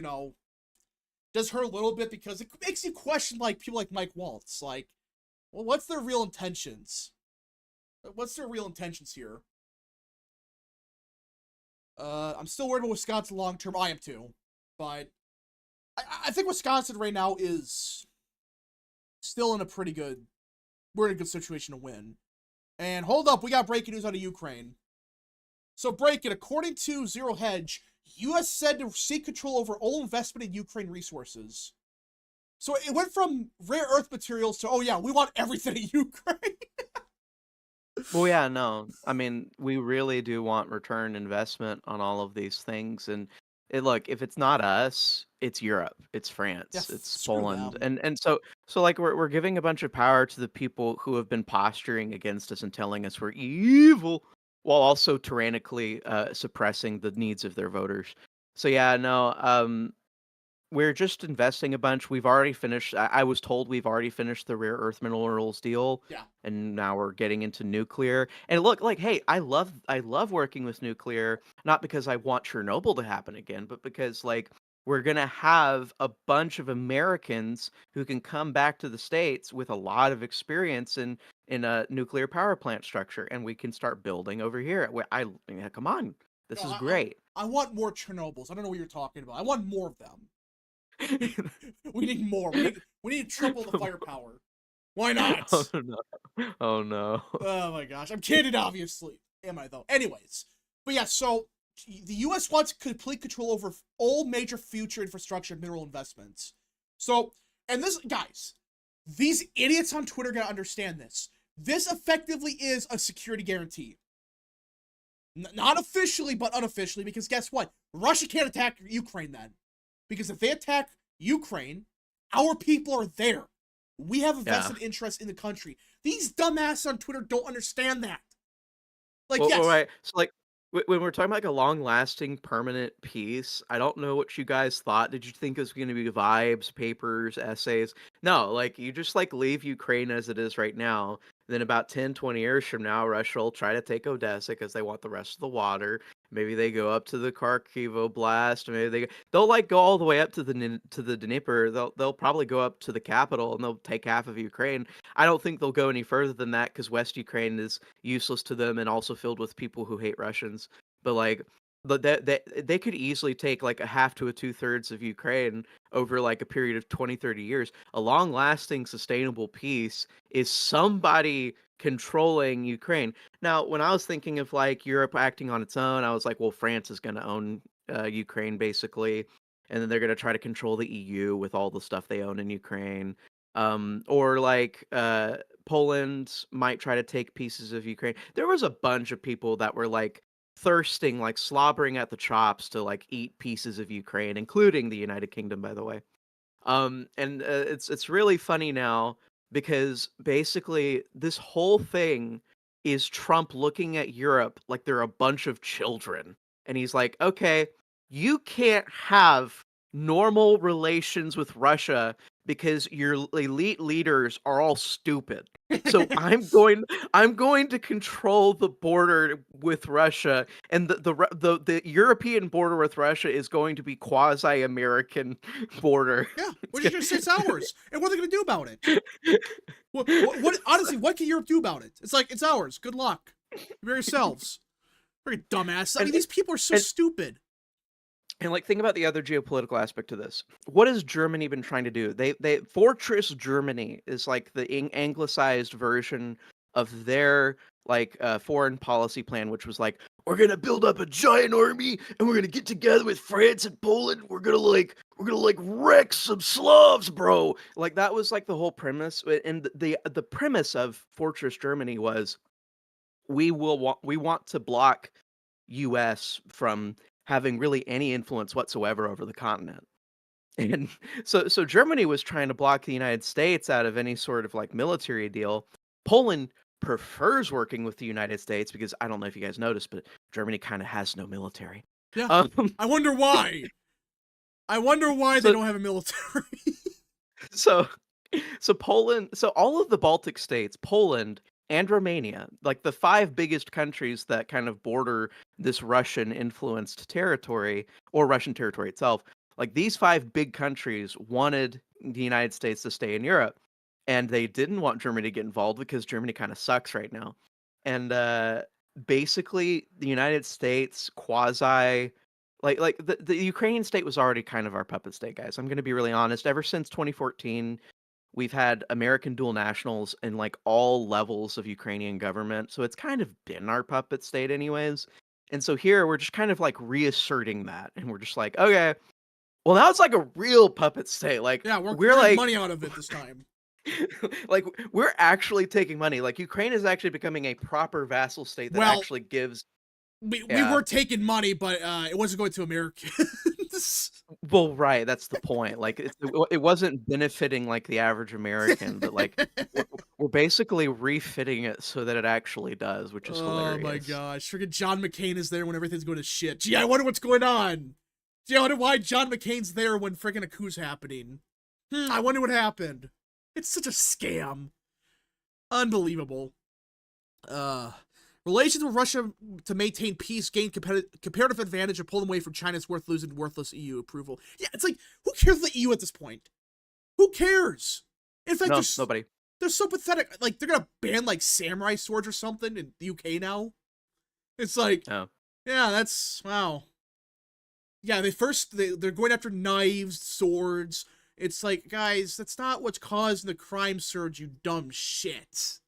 does hurt a little bit because it makes you question, like, people like Mike Waltz. Like, well, what's their real intentions? What's their real intentions here? I'm still worried about Wisconsin long term. I am too. But I think Wisconsin right now is still in a pretty good, we're in a good situation to win. And hold up, we got breaking news out of Ukraine. So breaking, according to Zero Hedge, U.S. said to seek control over all investment in Ukraine resources. So it went from rare earth materials to, oh yeah, we want everything in Ukraine. Well, yeah, no. I mean, we really do want return investment on all of these things. And look, if it's not us, it's Europe, it's Yeah, France, it's screw Poland, them. and so like we're giving a bunch of power to the people who have been posturing against us and telling us we're evil, while also tyrannically suppressing the needs of their voters. So yeah, no. We're just investing a bunch. We've already finished. I was told we've already finished the rare earth minerals deal, Yeah. and now we're getting into nuclear. And look, like, hey, I love working with nuclear, not because I want Chernobyl to happen again, but because like we're gonna have a bunch of Americans who can come back to the States with a lot of experience in a nuclear power plant structure, and we can start building over here. Yeah, come on, No, this is great. I want more Chernobyls. I don't know what you're talking about. I want more of them. We need more. We need to triple the firepower. Why not? Oh no. Oh no. Oh my gosh. I'm kidding, obviously. Am I, though? Anyways. But yeah, so the U.S. wants complete control over all major future infrastructure and mineral investments. So, and this, guys, these idiots on Twitter gotta understand this. This effectively is a security guarantee. Not officially, but unofficially, because guess what? Russia can't attack Ukraine then. Because if they attack Ukraine, our people are there. We have a vested interest in the country. These dumbasses on Twitter don't understand that. Like, Well, yes. right. So, like, when we're talking about like a long-lasting, permanent peace, I don't know what you guys thought. Did you think it was going to be vibes, papers, essays? No, like you just like leave Ukraine as it is right now. Then about 10, 20 years from now, Russia will try to take Odessa because they want the rest of the water. Maybe they go up to the Kharkiv Oblast. Maybe they'll like go all the way up to the Dnieper. They'll probably go up to the capital and they'll take half of Ukraine. I don't think they'll go any further than that because West Ukraine is useless to them and also filled with people who hate Russians. But like, but they could easily take like a half to a two-thirds of Ukraine over like a period of 20, 30 years. A long-lasting, sustainable peace is somebody controlling Ukraine. Now, when I was thinking of like Europe acting on its own, I was like, well, France is going to own Ukraine basically, and then they're going to try to control the EU with all the stuff they own in Ukraine. Or like Poland might try to take pieces of Ukraine. There was a bunch of people that were like thirsting, like slobbering at the chops to like eat pieces of Ukraine, including the United Kingdom, by the way. And it's really funny now because basically this whole thing is Trump looking at Europe like they're a bunch of children, and he's like, okay, you can't have normal relations with Russia because your elite leaders are all stupid. So I'm going to control the border with Russia, and the European border with Russia is going to be quasi-American border. Yeah, we're just gonna say it's ours. And what are they gonna do about it? Honestly, what can Europe do about it? It's like, it's ours. Good luck. Be yourselves. Freaking dumbass. I mean, these people are so and stupid. And like think about the other geopolitical aspect of this. What has Germany been trying to do? They Fortress Germany is like the anglicized version of their like foreign policy plan, which was like, we're gonna build up a giant army and we're gonna get together with France and Poland. We're gonna like wreck some Slavs, bro. Like that was like the whole premise. And the premise of Fortress Germany was we want to block US from having really any influence whatsoever over the continent. And so Germany was trying to block the United States out of any sort of like military deal. Poland prefers working with the United States because I don't know if you guys noticed, but Germany kind of has no military. Yeah. Um, I wonder why. I wonder why they So- don't have a military. so so all of the Baltic states, Poland and Romania, like the 5 biggest countries that kind of border this Russian-influenced territory or Russian territory itself. Like these 5 big countries wanted the United States to stay in Europe, and they didn't want Germany to get involved because Germany kind of sucks right now. And basically, the United States quasi like the Ukrainian state was already kind of our puppet state, guys. I'm going to be really honest. Ever since 2014, we've had American dual nationals in like all levels of Ukrainian government, so it's kind of been our puppet state anyways. And so here we're just kind of like reasserting that, and we're just like, okay, well now it's like a real puppet state. Like Yeah, we're we're getting like money out of it this time. like we're actually taking money. Like Ukraine is actually becoming a proper vassal state that Well, actually gives. we Yeah. were taking money, but it wasn't going to Americans. Well, right, that's the point. Like it wasn't benefiting like the average American, but like we're basically refitting it so that it actually does, which is Oh my hilarious. gosh. Freaking John McCain is there when everything's going to shit. Gee, I wonder what's going on. Gee, I wonder why John McCain's there when freaking a coup's happening. I wonder what happened. It's such a scam. Unbelievable. Relations with Russia to maintain peace, gain comparative advantage, and pull them away from China's losing worthless EU approval. Yeah, it's like, who cares about the EU at this point? Who cares? In fact, No, nobody. they're so pathetic. Like, they're gonna ban, like, samurai swords or something in the UK now. It's like, Oh. yeah, that's, wow. Yeah, they're going after knives, swords. It's like, guys, that's not what's causing the crime surge, you dumb shit.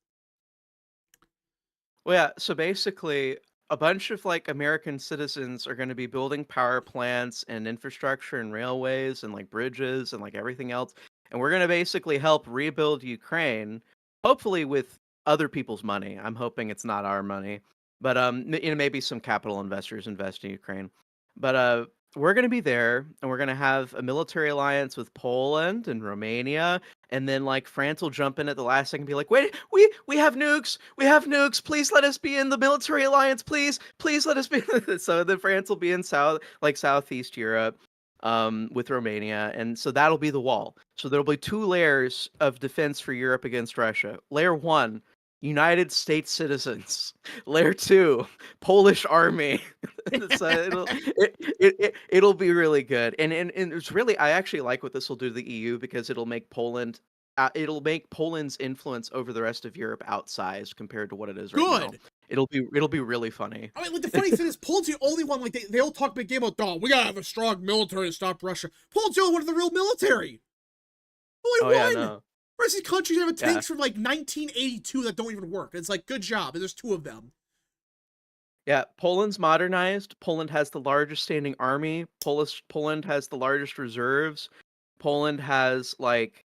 Well, yeah, so basically, a bunch of like American citizens are going to be building power plants and infrastructure and railways and like bridges and like everything else. And we're going to basically help rebuild Ukraine, hopefully with other people's money. I'm hoping it's not our money, but maybe some capital investors invest in Ukraine. But we're going to be there, and we're going to have a military alliance with Poland and Romania, and then like France will jump in at the last second and be like, "Wait, we have nukes. We have nukes. Please let us be in the military alliance. Please let us be." So then France will be in Southeast Europe with Romania, and so that'll be the wall. So there'll be 2 layers of defense for Europe against Russia. Layer 1, United States citizens. Layer 2, Polish army. So it'll be really good, and it's really, I actually like what this will do to the EU because it'll make Poland's influence over the rest of Europe outsized compared to what it is right now. Good. It'll be really funny. I mean, like, the funny thing is, Poland's the only one, like, they all talk big game about, oh, we gotta have a strong military to stop Russia. Poland's the only one with the real military. Only Oh one. yeah, no. The rest of these countries have Yeah. tanks from, like, 1982 that don't even work. It's like, good job, and there's 2 of them. Yeah, Poland's modernized. Poland has the largest standing army. Poland has the largest reserves. Poland has like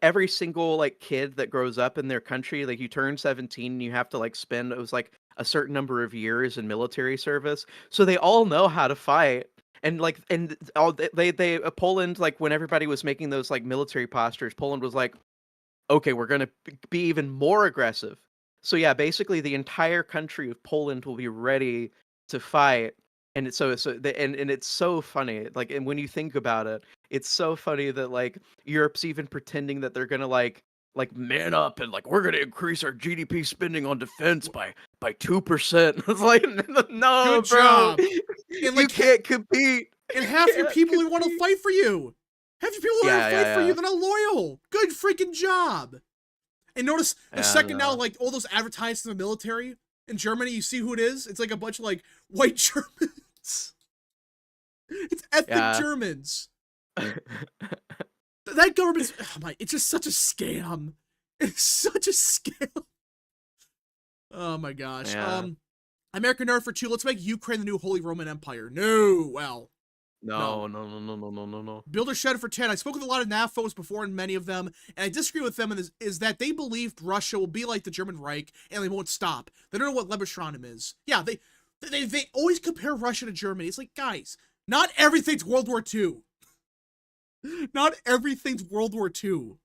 every single like kid that grows up in their country, like you turn 17 and you have to like spend, it was like a certain number of years in military service. So they all know how to fight. And like and all they Poland, like when everybody was making those like military postures, Poland was like, okay, we're going to be even more aggressive. So yeah, basically the entire country of Poland will be ready to fight. And and it's so funny. Like, and when you think about it, it's so funny that like Europe's even pretending that they're going to like man up and like we're going to increase our GDP spending on defense by 2%. It's like, no, Good bro. job. You like, can't compete. And half your people who want to fight for you. Half your people who want to fight for you, they're not loyal. Good freaking job. And notice the second now, like, all those advertisements in the military in Germany, you see who it is? It's like a bunch of, like, white Germans. It's ethnic Germans. That government's, oh my, it's just such a scam. It's such a scam. Oh my gosh. American Nerf for 2, let's make Ukraine the new Holy Roman Empire. No, well. No. Builder Shed for 10. I spoke with a lot of NAFOs before, and many of them, and I disagree with them, is that they believed Russia will be like the German Reich, and they won't stop. They don't know what Lebensraum is. Yeah, they always compare Russia to Germany. It's like, guys, not everything's World War II. Not everything's World War II.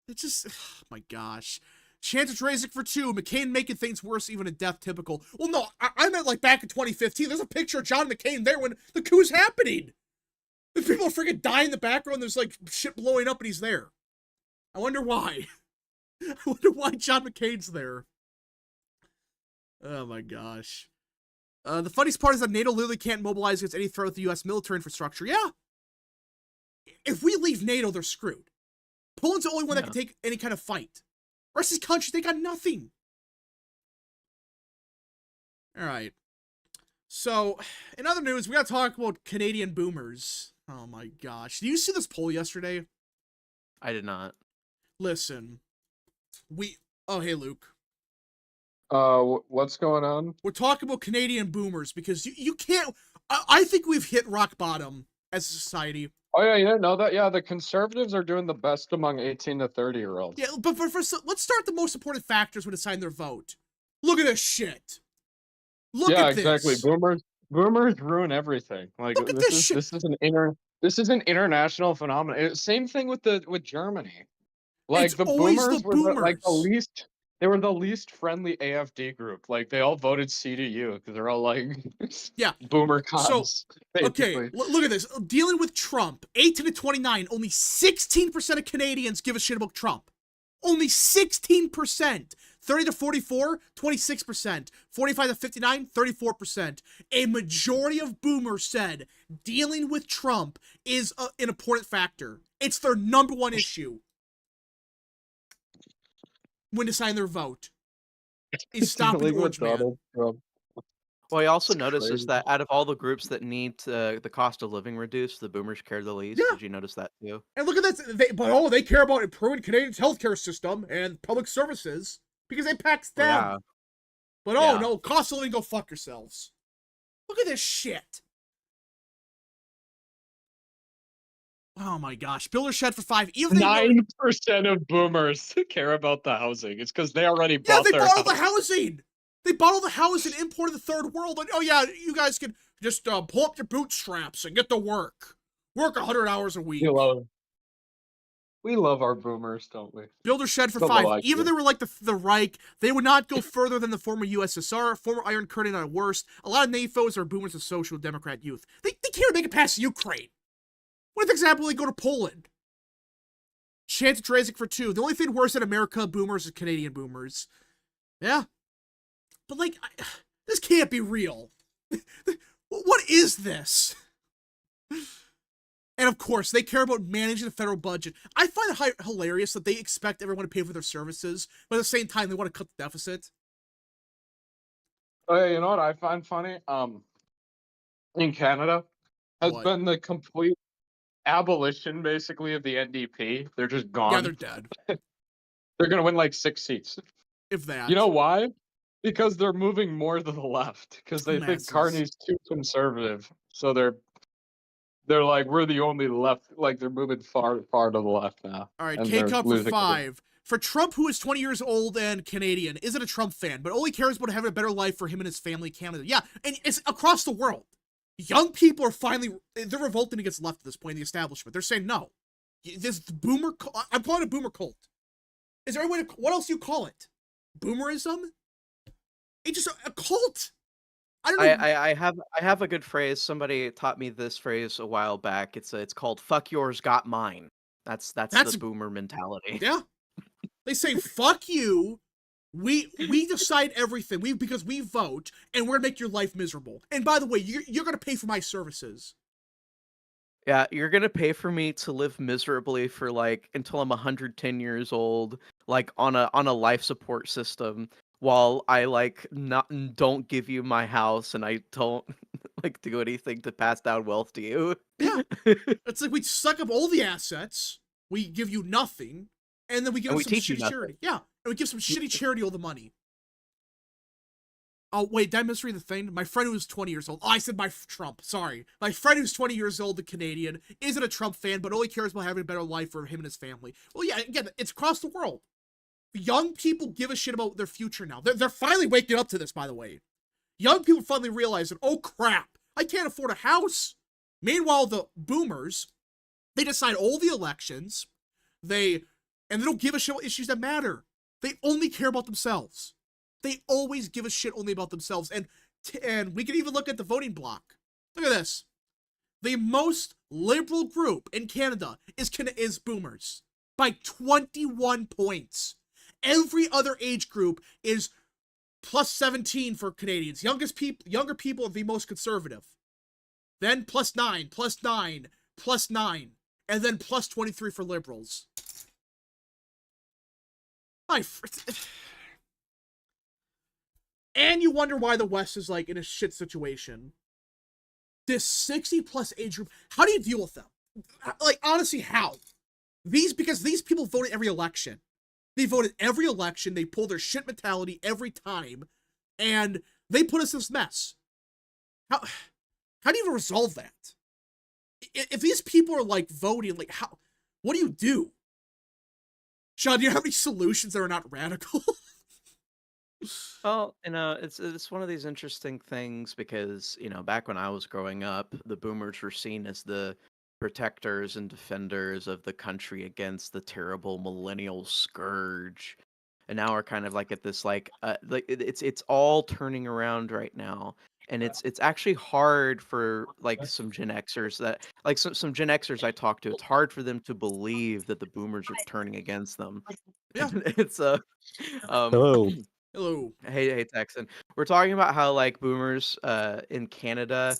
It's just, oh my gosh. Chance Razik for 2. McCain making things worse, even in death, typical. Well, no, I meant like back in 2015. There's a picture of John McCain there when the coup's happening. There's people freaking dying in the background. There's like shit blowing up and he's there. I wonder why. I wonder why John McCain's there. Oh my gosh. The funniest part is that NATO literally can't mobilize against any threat with the U.S. military infrastructure. Yeah. If we leave NATO, they're screwed. Poland's the only one that can take any kind of fight. The rest of these countries, they got nothing. All right. So, in other news, we got to talk about Canadian boomers. Oh my gosh. Did you see this poll yesterday? I did not. Listen. Oh, hey, Luke. What's going on? We're talking about Canadian boomers because you can't. I think we've hit rock bottom as a society. Oh yeah, the conservatives are doing the best among 18 to 30-year-olds. Yeah, but let's start the most important factors when deciding their vote. Look at this shit. Look at this. Exactly. Boomers ruin everything. Like Look at this shit. This is an international phenomenon. Same thing with Germany. Like It's the always boomers the were like the boomers. least. They were the least friendly AFD group. Like they all voted CDU because they're all like Yeah. boomer cons. So, okay, basically. look at this. Dealing with Trump, 18 to 29, only 16% of Canadians give a shit about Trump. Only 16%. 30 to 44, 26%. 45 to 59, 34%. A majority of boomers said dealing with Trump is an important factor. It's their number one issue when deciding their vote. Is stopping the Dealing with orange man. Donald Trump. Well, he also It's notices crazy. that out of all the groups that need the cost of living reduced, the boomers care the least. Yeah. Did you notice that too? And look at this. They care about improving Canadians' healthcare system and public services because it impacts them. Yeah. But Yeah. no, cost of living, go fuck yourselves. Look at this shit. Oh my gosh. Builder shed for 5. Even 9% of boomers care about the housing. It's because they already yeah, bought they their bought all house. the housing. They bought all the houses and imported the third world. And, oh yeah, you guys can just pull up your bootstraps and get to work. Work 100 hours a week. We love our boomers, don't we? Builder shed for Don't 5. like Even you. they were like the Reich, they would not go further than the former USSR, former Iron Curtain at worst. A lot of NAFOs are boomers of social democrat youth. They can't make it past Ukraine. What if, example, they go to Poland? Chance of Drazik for 2. The only thing worse than America boomers is Canadian boomers. Yeah. But, like, this can't be real. What is this? And, of course, they care about managing the federal budget. I find it hilarious that they expect everyone to pay for their services, but at the same time, they want to cut the deficit. Oh, yeah, you know what I find funny? In Canada, has What? been the complete abolition, basically, of the NDP. They're just gone. Yeah, they're dead. They're going to win like 6 seats. If that. You know why? Because they're moving more to the left. Because they think Dumbasses. Carney's too conservative. So they're like, we're the only left. Like, they're moving far to the left now. All right, and they're K-Cup for losing 5. For Trump, who is 20 years old and Canadian, isn't a Trump fan, but only cares about having a better life for him and his family in Canada. Yeah, and it's across the world. Young people are they're revolting against the left at this point in the establishment. They're saying, no. This boomer, I'm calling it a boomer cult. Is there a way to, what else do you call it? Boomerism? It's just a cult. I don't know. I have a good phrase. Somebody taught me this phrase a while back. It's called "fuck yours, got mine." That's the boomer mentality. Yeah. They say, fuck you. We decide everything. Because we vote, and we're gonna make your life miserable. And by the way, you're gonna pay for my services. Yeah, you're gonna pay for me to live miserably for like until I'm 110 years old, like on a life support system, while I like don't give you my house and I don't like do anything to pass down wealth to you. Yeah. It's like we suck up all the assets, we give you nothing, and then we give And them we some teach you shitty nothing. charity. Yeah. And we give some shitty charity all the money. Oh, wait, did I misread the thing? My friend who's 20 years old. Oh, I said Trump. Sorry. My friend who's 20 years old, the Canadian, isn't a Trump fan, but only cares about having a better life for him and his family. Well, yeah, again, it's across the world. Young people give a shit about their future now. They're finally waking up to this, by the way. Young people finally realizing, oh crap, I can't afford a house. Meanwhile, the boomers, they decide all the elections. And they don't give a shit about issues that matter. They only care about themselves. They always give a shit only about themselves. And we can even look at the voting bloc. Look at this. The most liberal group in Canada is boomers by 21 points. Every other age group is plus 17 for Canadians. Younger people are the most conservative. Then plus 9, plus 9, plus 9, and then plus 23 for liberals. And you wonder why the West is like in a shit situation. This 60 plus age group, how do you deal with them? Like, honestly, how? Because these people vote in every election. They vote in every election, they pull their shit mentality every time, and they put us in this mess. How do you even resolve that? If these people are like voting, like what do you do? Sean, do you have any solutions that are not radical? Well, it's one of these interesting things because, back when I was growing up, the boomers were seen as the protectors and defenders of the country against the terrible millennial scourge. And now we're kind of like at this it's all turning around right now. And it's actually hard for like some Gen Xers that like some Gen Xers I talk to, it's hard for them to believe that the boomers are turning against them. Yeah. And it's um Hello. Hello. Hey, Texan. We're talking about how like boomers in Canada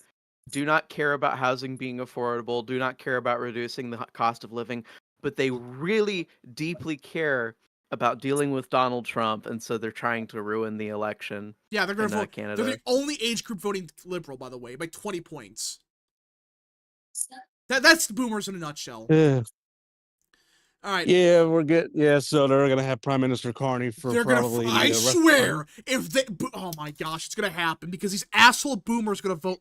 do not care about housing being affordable, do not care about reducing the cost of living, but they really deeply care about dealing with Donald Trump, and so they're trying to ruin the election. Yeah, they're gonna vote. Canada. They're the only age group voting liberal, by the way, by 20 points. That's the boomers in a nutshell. All right. Yeah, we're good. Yeah, so they're gonna have Prime Minister Carney for They're probably. I swear, if they, oh my gosh, it's gonna happen because these asshole boomers gonna vote.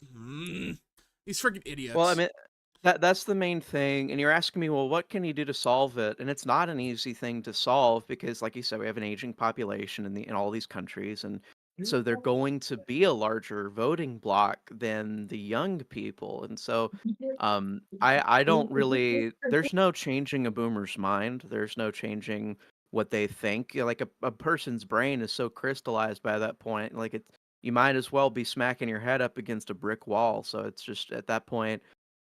These freaking idiots. Well, I mean, that's the main thing. And you're asking me, well, what can you do to solve it? And it's not an easy thing to solve because, like you said, we have an aging population in all these countries, and so they're going to be a larger voting bloc than the young people. And so, I don't really. There's no changing a boomer's mind. There's no changing what they think. Like a person's brain is so crystallized by that point. Like you might as well be smacking your head up against a brick wall. So it's just at that point,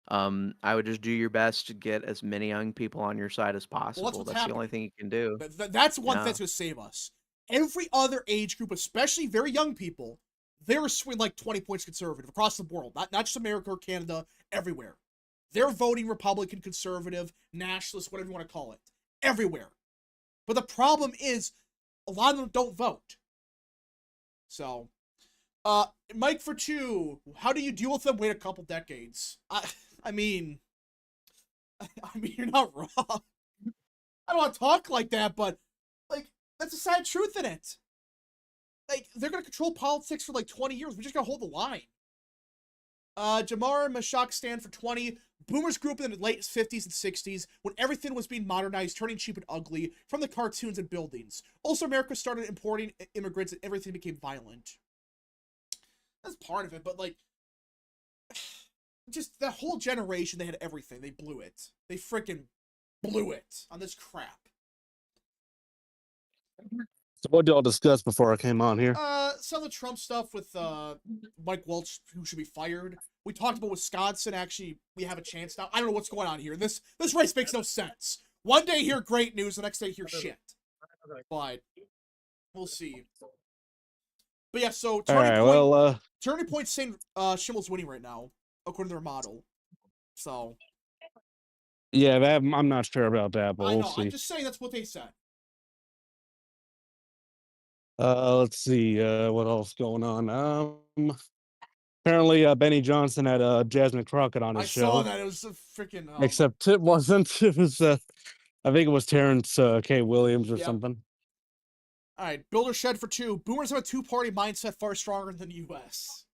I would just do your best to get as many young people on your side as possible. That's the only thing you can do. That's one thing that's gonna save us. Every other age group, especially very young people, they're swinging like 20 points conservative across the world. Not just America or Canada, everywhere. They're voting Republican, conservative, nationalist, whatever you want to call it. Everywhere. But the problem is, a lot of them don't vote. So, Mike for 2, how do you deal with them? Wait a couple decades. I mean, you're not wrong. I don't want to talk like that, but like that's a sad truth in it. Like they're gonna control politics for like 20 years. We just gotta hold the line. Jamar Mashak stand for 20. Boomers grew up in the late 50s and 60s when everything was being modernized, turning cheap and ugly from the cartoons and buildings. Also, America started importing immigrants and everything became violent. That's part of it, but like, just that whole generation, they had everything. They blew it. They freaking blew it on this crap. So what did y'all discuss before I came on here? Some of the Trump stuff with Mike Welch, who should be fired. We talked about Wisconsin. Actually, we have a chance now. I don't know what's going on here. This race makes no sense. One day hear great news, the next day hear shit. But we'll see. But yeah, so Turning Point saying Schimmel's winning right now, according to their model. So yeah, I'm not sure about that, but we'll see. I'm just saying that's what they said. Let's see, what else going on? Apparently, Benny Johnson had Jasmine Crockett on his show. I saw that. It was a freaking. Except it wasn't. It was. I think it was Terrence K. Williams or something. All right, Builder Shed for 2. Boomers have a two-party mindset far stronger than the U.S.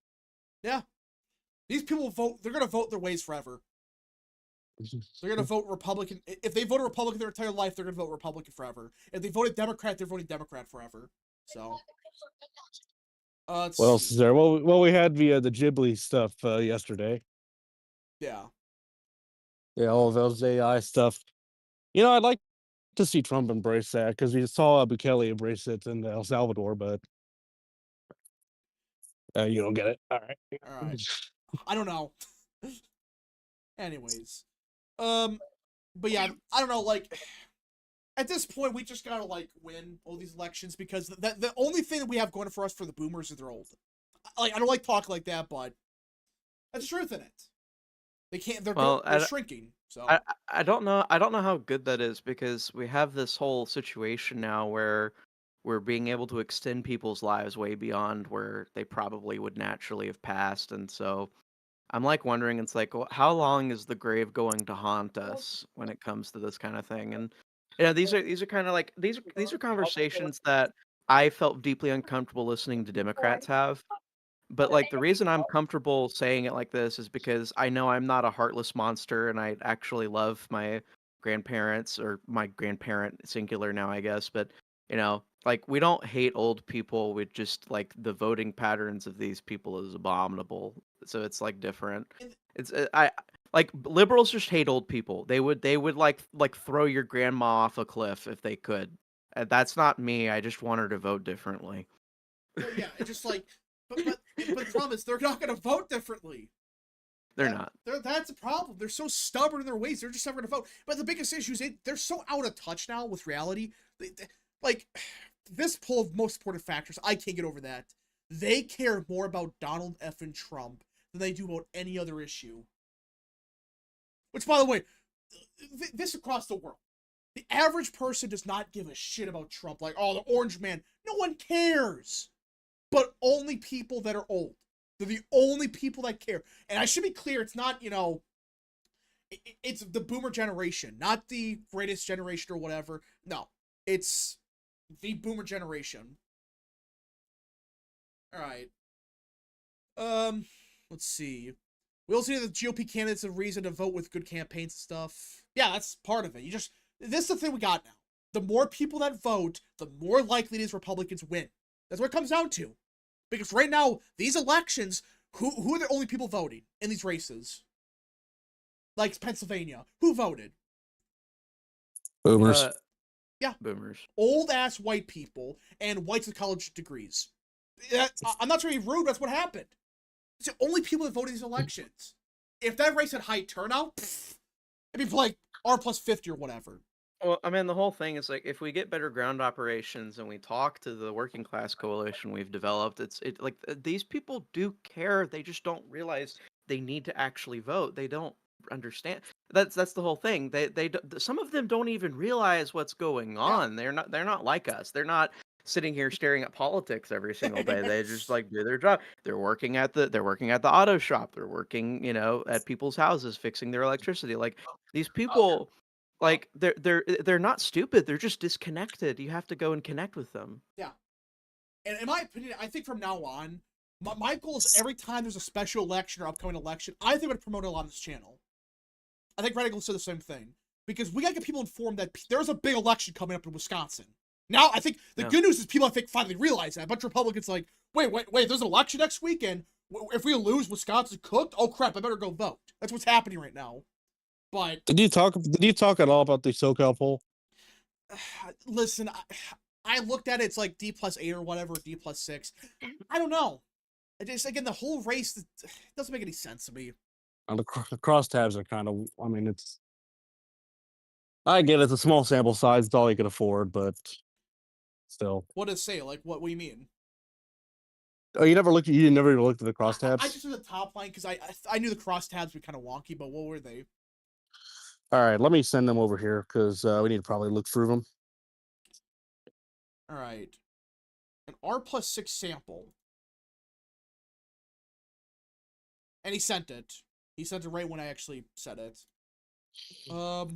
Yeah, these people vote. They're gonna vote their ways forever. They're gonna vote Republican. If they voted Republican their entire life, they're gonna vote Republican forever. If they voted Democrat, they're voting Democrat forever. So. What else is there? Well, we had the Ghibli stuff yesterday. Yeah. Yeah, all of those AI stuff. I'd like to see Trump embrace that because we saw Bukele embrace it in El Salvador, but you don't get it. All right. I don't know. Anyways, but yeah, I don't know. Like, At this point, we just gotta like win all these elections because the only thing that we have going for us for the boomers is they're old. Like I don't like talking like that, but that's the truth in it. They can't. Well, They're shrinking. So I don't know. I don't know how good that is because we have this whole situation now where we're being able to extend people's lives way beyond where they probably would naturally have passed, and so I'm like wondering, it's like, how long is the grave going to haunt us when it comes to this kind of thing? And these are kind of like these are conversations that I felt deeply uncomfortable listening to Democrats have. But, like, the reason I'm comfortable saying it like this is because I know I'm not a heartless monster, and I actually love my grandparents, or my grandparent singular now, I guess, but, like, we don't hate old people, we just, like, the voting patterns of these people is abominable, so it's, like, different. It's, I like, liberals just hate old people. They would, like, throw your grandma off a cliff if they could. That's not me, I just want her to vote differently. well, yeah, it's just like, but the problem is they're not gonna vote differently. They're not. That's a problem. They're so stubborn in their ways. They're just never going to vote. But the biggest issue is they're so out of touch now with reality. Like, this poll of most supported factors, I can't get over that. They care more about Donald effing Trump than they do about any other issue. Which, by the way, this across the world. The average person does not give a shit about Trump. Like, oh, the orange man. No one cares. But only people that are old. They're the only people that care. And I should be clear, it's not, it's the boomer generation, not the greatest generation or whatever. No, it's the boomer generation. All right. Let's see. We also need the GOP candidates a reason to vote with good campaigns and stuff. Yeah, that's part of it. This is the thing we got now. The more people that vote, the more likely it is Republicans win. That's what it comes down to. Because right now, these elections, who are the only people voting in these races? Like Pennsylvania. Who voted? Boomers. Yeah. Boomers. Old-ass white people and whites with college degrees. I'm not trying to be rude, but that's what happened. It's the only people that voted in these elections. If that race had high turnout, it'd be like R+50 or whatever. Well, I mean, the whole thing is like if we get better ground operations and we talk to the working class coalition we've developed, these people do care. They just don't realize they need to actually vote. They don't understand. That's the whole thing. Some of them don't even realize what's going on. Yeah. They're not like us. They're not sitting here staring at politics every single day. They just like do their job. They're working at the auto shop. They're working, at people's houses fixing their electricity. Like these people, like they're not stupid. They're just disconnected. You have to go and connect with them. Yeah. And in my opinion, I think from now on, my goal is every time there's a special election or upcoming election, I think I'm going to promote it on this channel. I think Radical said the same thing. Because we got to get people informed that there's a big election coming up in Wisconsin. Now, I think the good news is people, I think, finally realize that. A bunch of Republicans like, wait, there's an election next weekend. If we lose, Wisconsin cooked? Oh, crap, I better go vote. That's what's happening right now. But Did you talk at all about the SoCal poll? listen, I looked at it. It's like D+8 or whatever, D+6. I don't know. Again, the whole race doesn't make any sense to me. And the crosstabs are kind of. I mean, I get it's a small sample size. It's all you can afford, but still. What does it say? Like, what do you mean? Oh, you never even looked at the crosstabs? I just did the top line because I knew the crosstabs were kind of wonky, but what were they? All right, let me send them over here because we need to probably look through them. All right. An R+6 sample. And he sent it. He sent it right when I actually said it. So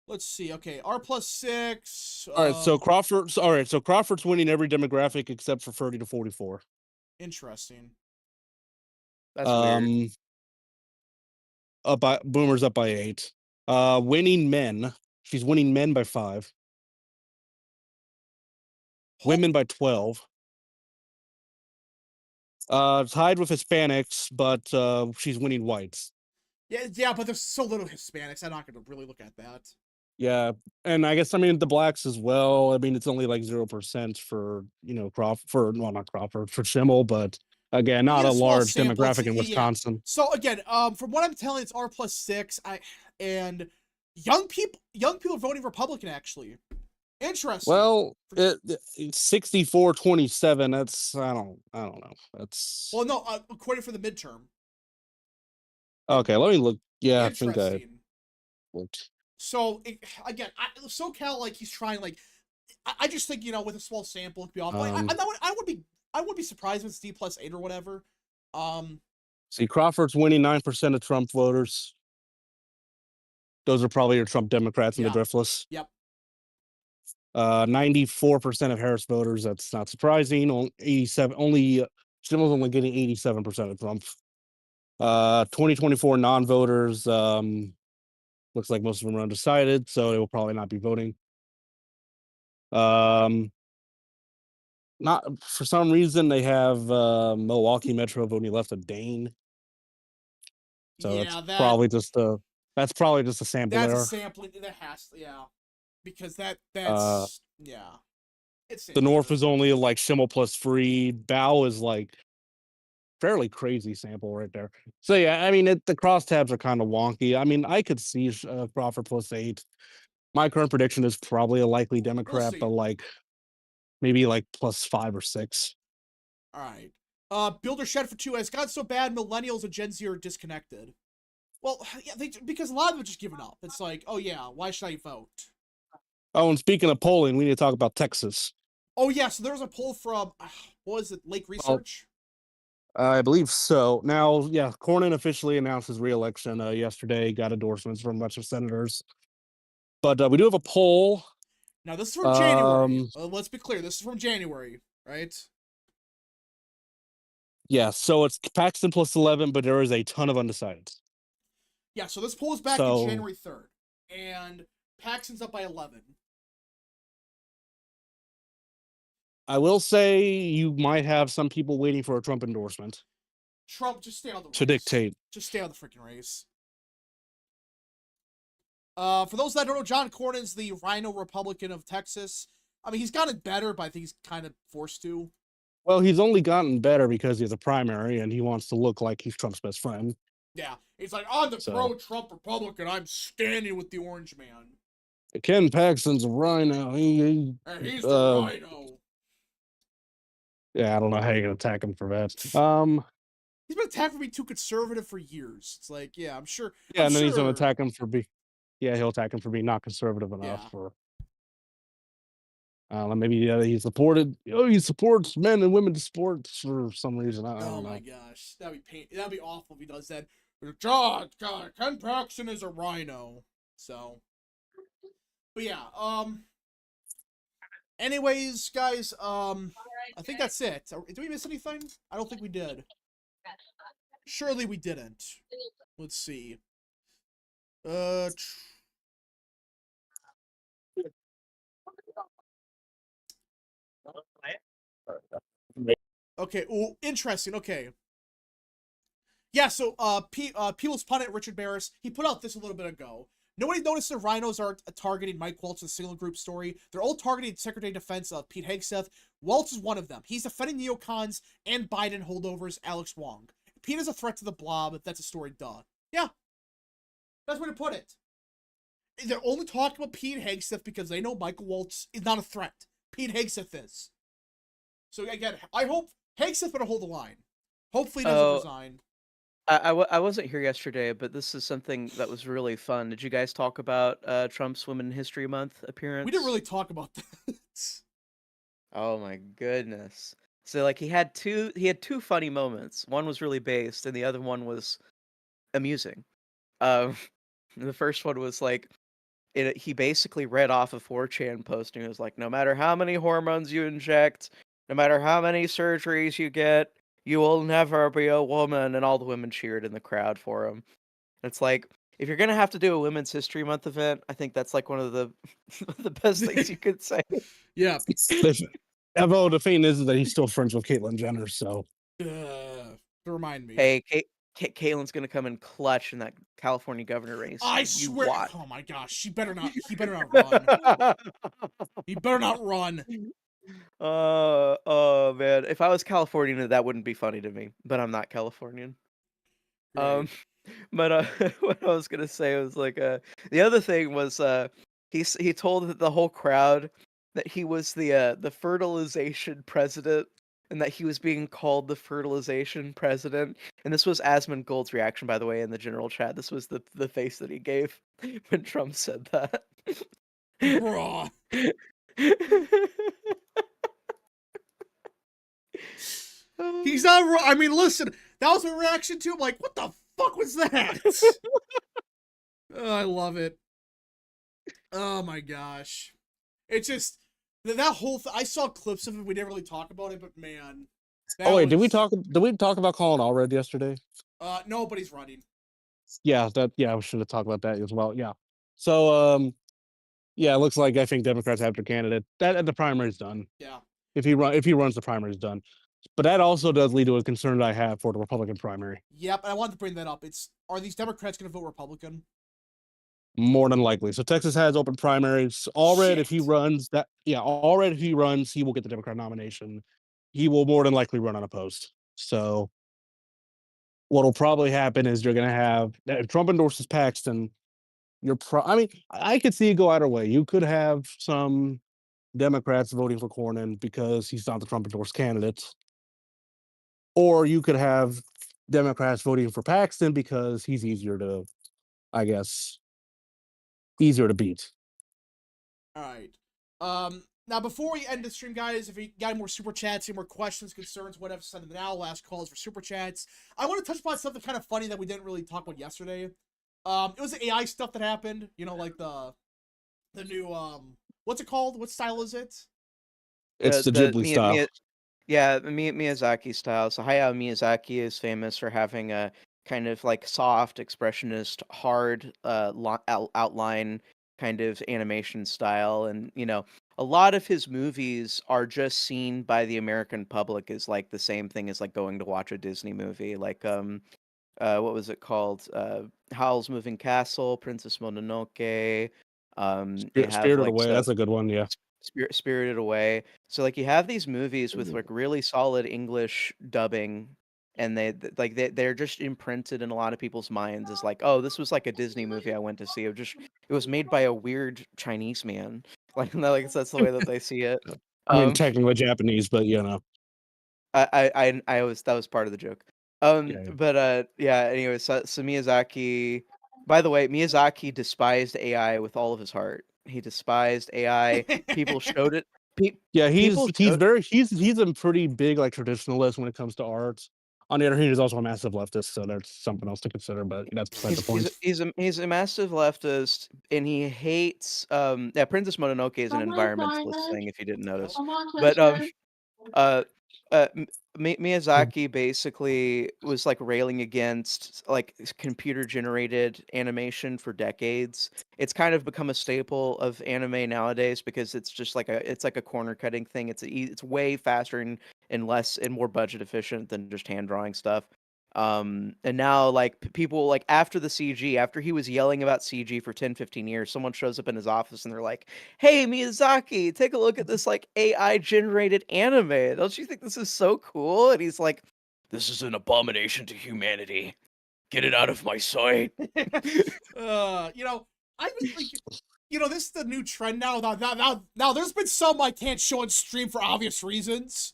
let's see. Okay, R+6. All right, so Crawford's winning every demographic except for 30 to 44. Interesting. That's weird. Boomer's up by 8. Winning men. She's winning men by 5. Women by 12. Tied with Hispanics, but she's winning whites. Yeah, but there's so little Hispanics. I'm not going to really look at that. Yeah, and I guess the blacks as well. I mean, it's only like 0% for Crawford. Well, not Crawford, for Schimmel, but Again, not Yeah, a small large sample, demographic in yeah. Wisconsin. So again, from what I'm telling, it's R+6. And young people are voting Republican actually. Interesting. Well, 64-27. That's I don't know. That's Well, no, according for the midterm. okay. Let me look. Yeah, I think I Interesting. looked. So again, SoCal, like he's trying, like I just think, with a small sample, it'd be off. Like, I would be surprised if it's D+8 or whatever. See, Crawford's winning 9% of Trump voters. Those are probably your Trump Democrats in the Yeah. driftless. Yep. 94% of Harris voters. That's not surprising. 87. Still only getting 87% of Trump. 2024 non-voters. Looks like most of them are undecided, so they will probably not be voting. Not for some reason they have Milwaukee Metro voting left of Dane. So Yeah, that's probably just a sample that's a error. sampling. That has to, yeah, because that's yeah. It's The sample North error. is only like Schimmel plus Freed. Bow is like fairly crazy sample right there. So yeah, I mean the crosstabs are kind of wonky. I mean I could see Crawford +8. My current prediction is probably a likely Democrat, see. but like maybe like +5 or 6. All right. Builder Shed for 2. It's gotten so bad, millennials and Gen Z are disconnected. Well, yeah, because a lot of them have just given up. It's like, oh yeah, why should I vote? Oh, and speaking of polling, we need to talk about Texas. Oh yeah, so there was a poll from what was it, Lake Research? I believe so. Now, yeah, Cornyn officially announced his re-election yesterday. Got endorsements from a bunch of senators, but we do have a poll. Now this is from January. Let's be clear, this is from January, right? Yeah, so it's Paxton +11, but there is a ton of undecideds. Yeah, so this poll is back in January 3rd, and Paxton's up by 11. I will say you might have some people waiting for a Trump endorsement. Trump, just stay on the race. To dictate. Just stay on the freaking race. For those that don't know, John Cornyn's the Rhino Republican of Texas. I mean, he's gotten better, but I think he's kind of forced to. Well, he's only gotten better because he has a primary, and he wants to look like he's Trump's best friend. Yeah, he's like, I'm the pro-Trump Republican. I'm standing with the Orange Man. Ken Paxton's a rhino. He's the rhino. Yeah, I don't know how you're gonna attack him for that. He's been attacked for being too conservative for years. It's like, yeah, I'm sure. Yeah, and then he's gonna attack him for he'll attack him for being not conservative enough. Yeah. Or maybe he supports men and women's sports for some reason. I don't know. Oh my gosh, that'd be awful if he does that. God, Ken Paxton is a rhino. So, but yeah. Anyways, guys, I think that's it. Did we miss anything? I don't think we did. Surely we didn't. Let's see. Okay. Oh, interesting. Okay. Yeah. So, People's pundit Richard Barris, he put out this a little bit ago. Nobody noticed the rhinos are targeting Mike Waltz in a single group story. They're all targeting Secretary of Defense Pete Hegseth. Waltz is one of them. He's defending neocons and Biden holdovers Alex Wong. Pete is a threat to the blob. That's a story, duh. Yeah. That's where to put it. They're only talking about Pete Hegseth because they know Michael Waltz is not a threat. Pete Hegseth is. So again, I hope Hegseth better hold the line. Hopefully he doesn't resign. I wasn't here yesterday, but this is something that was really fun. Did you guys talk about Trump's Women History Month appearance? We didn't really talk about that. Oh my goodness. So like he had two funny moments. One was really based and the other one was amusing. The first one was like he basically read off a 4chan post and he was like, no matter how many hormones you inject, no matter how many surgeries you get, you will never be a woman. And all the women cheered in the crowd for him. It's like, if you're going to have to do a Women's History Month event, I think that's like one of the the best things you could say. Yeah. Although the thing is that he's still friends with Caitlyn Jenner, so. To remind me. Hey, Caitlin's going to come in clutch in that California governor race. I swear. Oh my gosh. He better not run. He better not run. Oh man, if I was Californian, that wouldn't be funny to me. But I'm not Californian. Great. But what I was gonna say was like the other thing was he told the whole crowd that he was the fertilization president and that he was being called the fertilization president. And this was Asmongold's reaction, by the way, in the general chat. This was the face that he gave when Trump said that. Bruh. He's not wrong. I mean, listen, that was my reaction to him. Like, what the fuck was that? Oh, I love it. Oh my gosh. It's just that whole I saw clips of it. We didn't really talk about it, but man. Oh wait, did we was- talk? Did we talk about Colin Allred yesterday? No, but he's running. Yeah, we should have talked about that as well. Yeah. So yeah, it looks like I think Democrats have their candidate. That the primary's done. Yeah. If he runs, the primary's done. But that also does lead to a concern that I have for the Republican primary. Yep, and I wanted to bring that up. Are these Democrats going to vote Republican? More than likely. So Texas has open primaries. Allred, if he Shit. runs Allred, if he runs, he will get the Democrat nomination. He will more than likely run unopposed. So what'll probably happen is you're going to have, if Trump endorses Paxton, I mean, I could see it go either way. You could have some Democrats voting for Cornyn because he's not the Trump endorsed candidate. Or you could have Democrats voting for Paxton because he's easier to beat. All right. Now before we end the stream, guys, if you got any more super chats, any more questions, concerns, whatever, send them now. Last calls for super chats. I want to touch upon something kind of funny that we didn't really talk about yesterday. It was the AI stuff that happened. You know, like the new what's it called? What style is it? It's the Ghibli style. Miyazaki style. So Hayao Miyazaki is famous for having a kind of like soft, expressionist, hard outline kind of animation style. And, you know, a lot of his movies are just seen by the American public as like the same thing as like going to watch a Disney movie. Like, what was it called? Howl's Moving Castle, Princess Mononoke. You have Spirited like Away, that's a good one, yeah. Spirited Away. So like you have these movies with like really solid English dubbing, and they're just imprinted in a lot of people's minds as like, oh, this was like a Disney movie I went to see. It was made by a weird Chinese man. Like that's the way that they see it. I mean, technically Japanese, but you know. I was that was part of the joke. Yeah. But yeah. Anyway, so Miyazaki. By the way, Miyazaki despised AI with all of his heart. He despised AI. People showed it. Yeah, he's people he's a pretty big like traditionalist when it comes to art. On the other hand, he's also a massive leftist, so that's something else to consider. But that's beside the point. He's a massitive leftist, and he hates. Yeah, Princess Mononoke is an environmentalist thing, if you didn't notice. But uh, Miyazaki basically was like railing against like computer generated animation for decades. It's kind of become a staple of anime nowadays because it's just like a corner cutting thing. It's way faster and less and more budget efficient than just hand drawing stuff. And now like people like after the CG, after he was yelling about CG for 10-15 years, someone shows up in his office and they're like, "Hey Miyazaki, take a look at this like AI generated anime. Don't you think this is so cool?" And he's like, "This is an abomination to humanity. Get it out of my sight." You know, I was like, you know, this is the new trend now. Now, there's been some I can't show on stream for obvious reasons.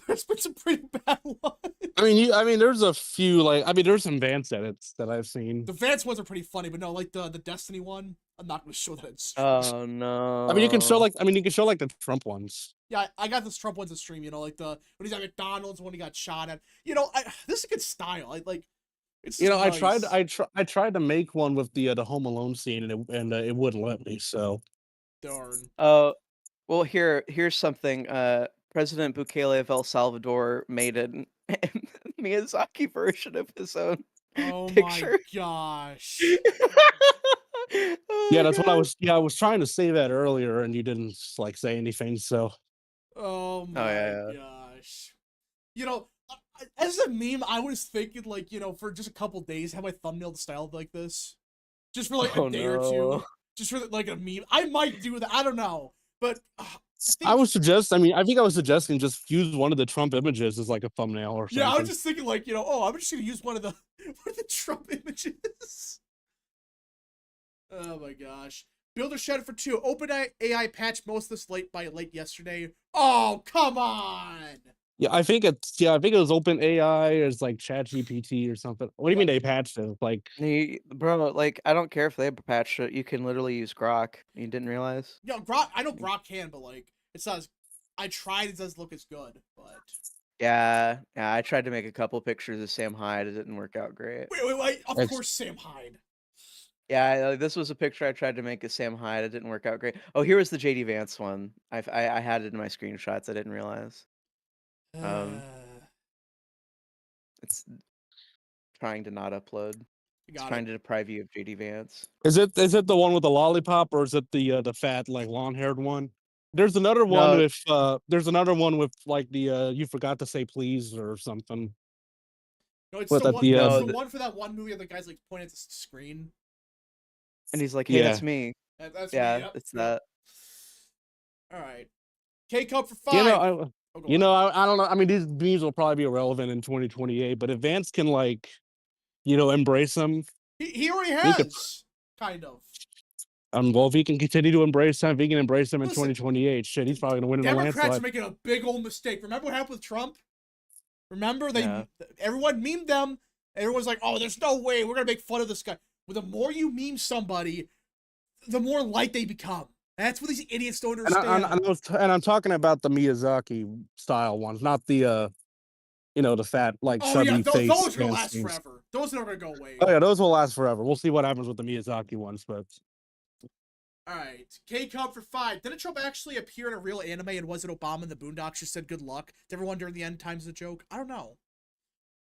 There's been some pretty bad ones. I mean, there's a few there's some Vance edits that I've seen. The Vance ones are pretty funny, but no, like the Destiny one, I'm not gonna show that in stream. Oh no. I mean, you can show like the Trump ones. Yeah, I got this Trump ones in stream. You know, like when he's at McDonald's when he got shot at. You know, this is a good style. It's You know, nice. I tried to make one with the Home Alone scene, and it wouldn't let me. So Darn. Well, here's something. President Bukele of El Salvador made a Miyazaki version of his own Oh picture. my gosh. yeah, that's what I was. Yeah, I was trying to say that earlier, and you didn't like say anything. So Oh my yeah. gosh. You know, as a meme, I was thinking like, you know, for just a couple days, have my thumbnail styled like this, just for like a day or two, just for like a meme. I might do that. I don't know, but I would suggest. I mean, I think I was suggesting just use one of the Trump images as like a thumbnail or something. Yeah, I was just thinking like, oh, I'm just gonna use one of the Trump images. Oh my gosh. Builder shed for 2. OpenAI patched most of this late yesterday. Oh, come on. Yeah, I think it was OpenAI or it's like ChatGPT or something. What do you mean they patched it? Like, Bro, like, I don't care if they patched it. You can literally use Grok. You didn't realize? Grok, I know Grok can, but like, it's not as, I tried, it does look as good, but. Yeah, I tried to make a couple pictures of Sam Hyde. It didn't work out great. Wait. Of course, Sam Hyde. Yeah, this was a picture I tried to make of Sam Hyde. It didn't work out great. Oh, here was the JD Vance one. I had it in my screenshots. I didn't realize. It's trying to not upload. It's trying to deprive you of JD Vance. is it the one with the lollipop or is it the fat like long-haired one? There's another one with like the you forgot to say please or something. No, it's What, the at one. the, It's the one for that one movie where the guy's like pointing at the screen. And he's like, "Hey, that's me." That's Yeah, me. Yep, it's that. All right. K-Cup for 5. I don't know. I mean, these memes will probably be irrelevant in 2028, but if Vance can like, embrace them. He already has, kind of. Well, if he can continue to embrace them, if he can embrace them in Listen, 2028, shit, he's probably gonna win in a Democrats landslide. are making a big old mistake. Remember what happened with Trump? Remember Yeah. everyone memed them. Everyone's like, "Oh, there's no way we're gonna make fun of this guy." Well, the more you meme somebody, the more light they become. That's what these idiots don't understand. And I'm talking about the Miyazaki style ones, not the the fat like chubby face. Those are gonna last forever. Those are not gonna go away. Oh yeah, those will last forever. We'll see what happens with the Miyazaki ones, but. All right, K-Cup for 5. Didn't Trump actually appear in a real anime and was it Obama in the Boondocks just said good luck to everyone during the end times of the joke? I don't know.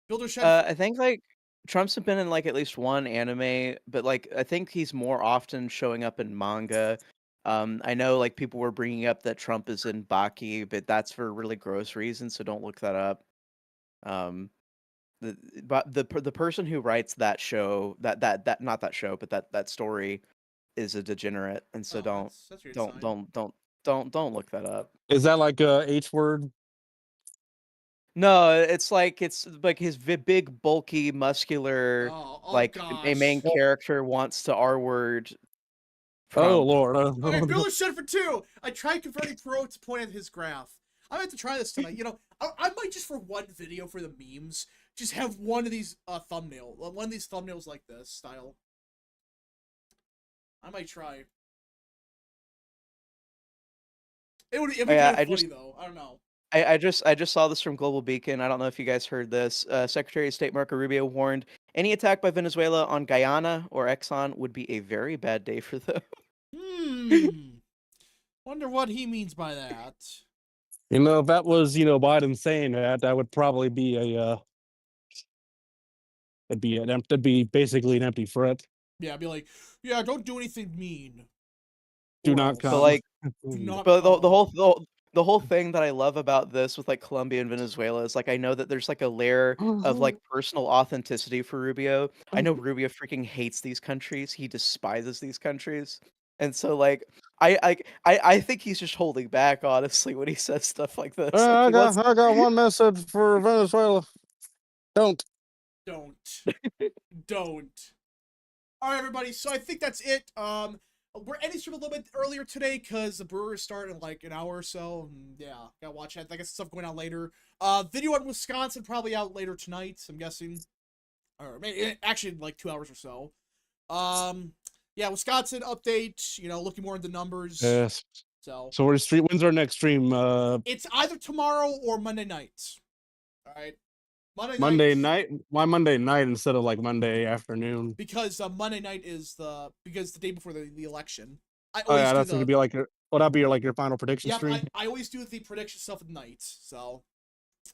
Builder shed. I think like Trump's been in like at least one anime, but like I think he's more often showing up in manga. I know like people were bringing up that Trump is in Baki, but that's for really gross reasons, so don't look that up. The person who writes that show, that not that show, but that story is a degenerate, and so don't look that up. Is that like a H word? No, it's like his big, bulky, muscular, a main character wants to R word. Oh Lord! Okay, Builder shed for 2. I tried converting Pro to point at his graph. I might have to try this tonight. I might just for one video for the memes, just have one of these thumbnails like this style. I might try. It would be kind of funny though. I don't know. I just saw this from Global Beacon. I don't know if you guys heard this. Secretary of State Marco Rubio warned any attack by Venezuela on Guyana or Exxon would be a very bad day for them. Wonder what he means by that. If that was Biden saying that would probably be it'd be basically an empty threat. Yeah, I'd be like, yeah, don't do anything mean. Do not come. But like, do not but the whole thing that I love about this with like Colombia and Venezuela is like I know that there's like a layer of like personal authenticity for Rubio. I know Rubio freaking hates these countries. He despises these countries. And so like I think he's just holding back honestly when he says stuff like this. I got one message for Venezuela. Don't. All right, everybody. So I think that's it. We're ending stream a little bit earlier today because the Brewers start in like an hour or so. Yeah, gotta watch that. I guess stuff going out later. Video on Wisconsin probably out later tonight, I'm guessing. Or maybe actually like 2 hours or so. Yeah, Wisconsin update, looking more into numbers. Yes. So when's our next stream? It's either tomorrow or Monday night. All right. Monday night? Why Monday night instead of like Monday afternoon? Because Monday night is the day before the election. That's gonna be like that'd be like your final prediction stream. I always do the prediction stuff at night. So.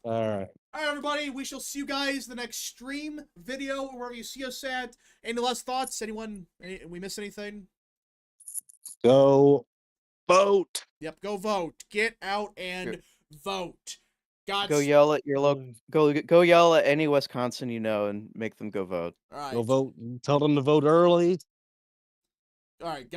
All right, everybody. We shall see you guys in the next stream, video, wherever you see us at. Any last thoughts? Anyone? We miss anything? Go vote. Yep, go vote. Get out and vote. Go yell at your go yell at any Wisconsin and make them go vote. All right. Go vote. Tell them to vote early. All right.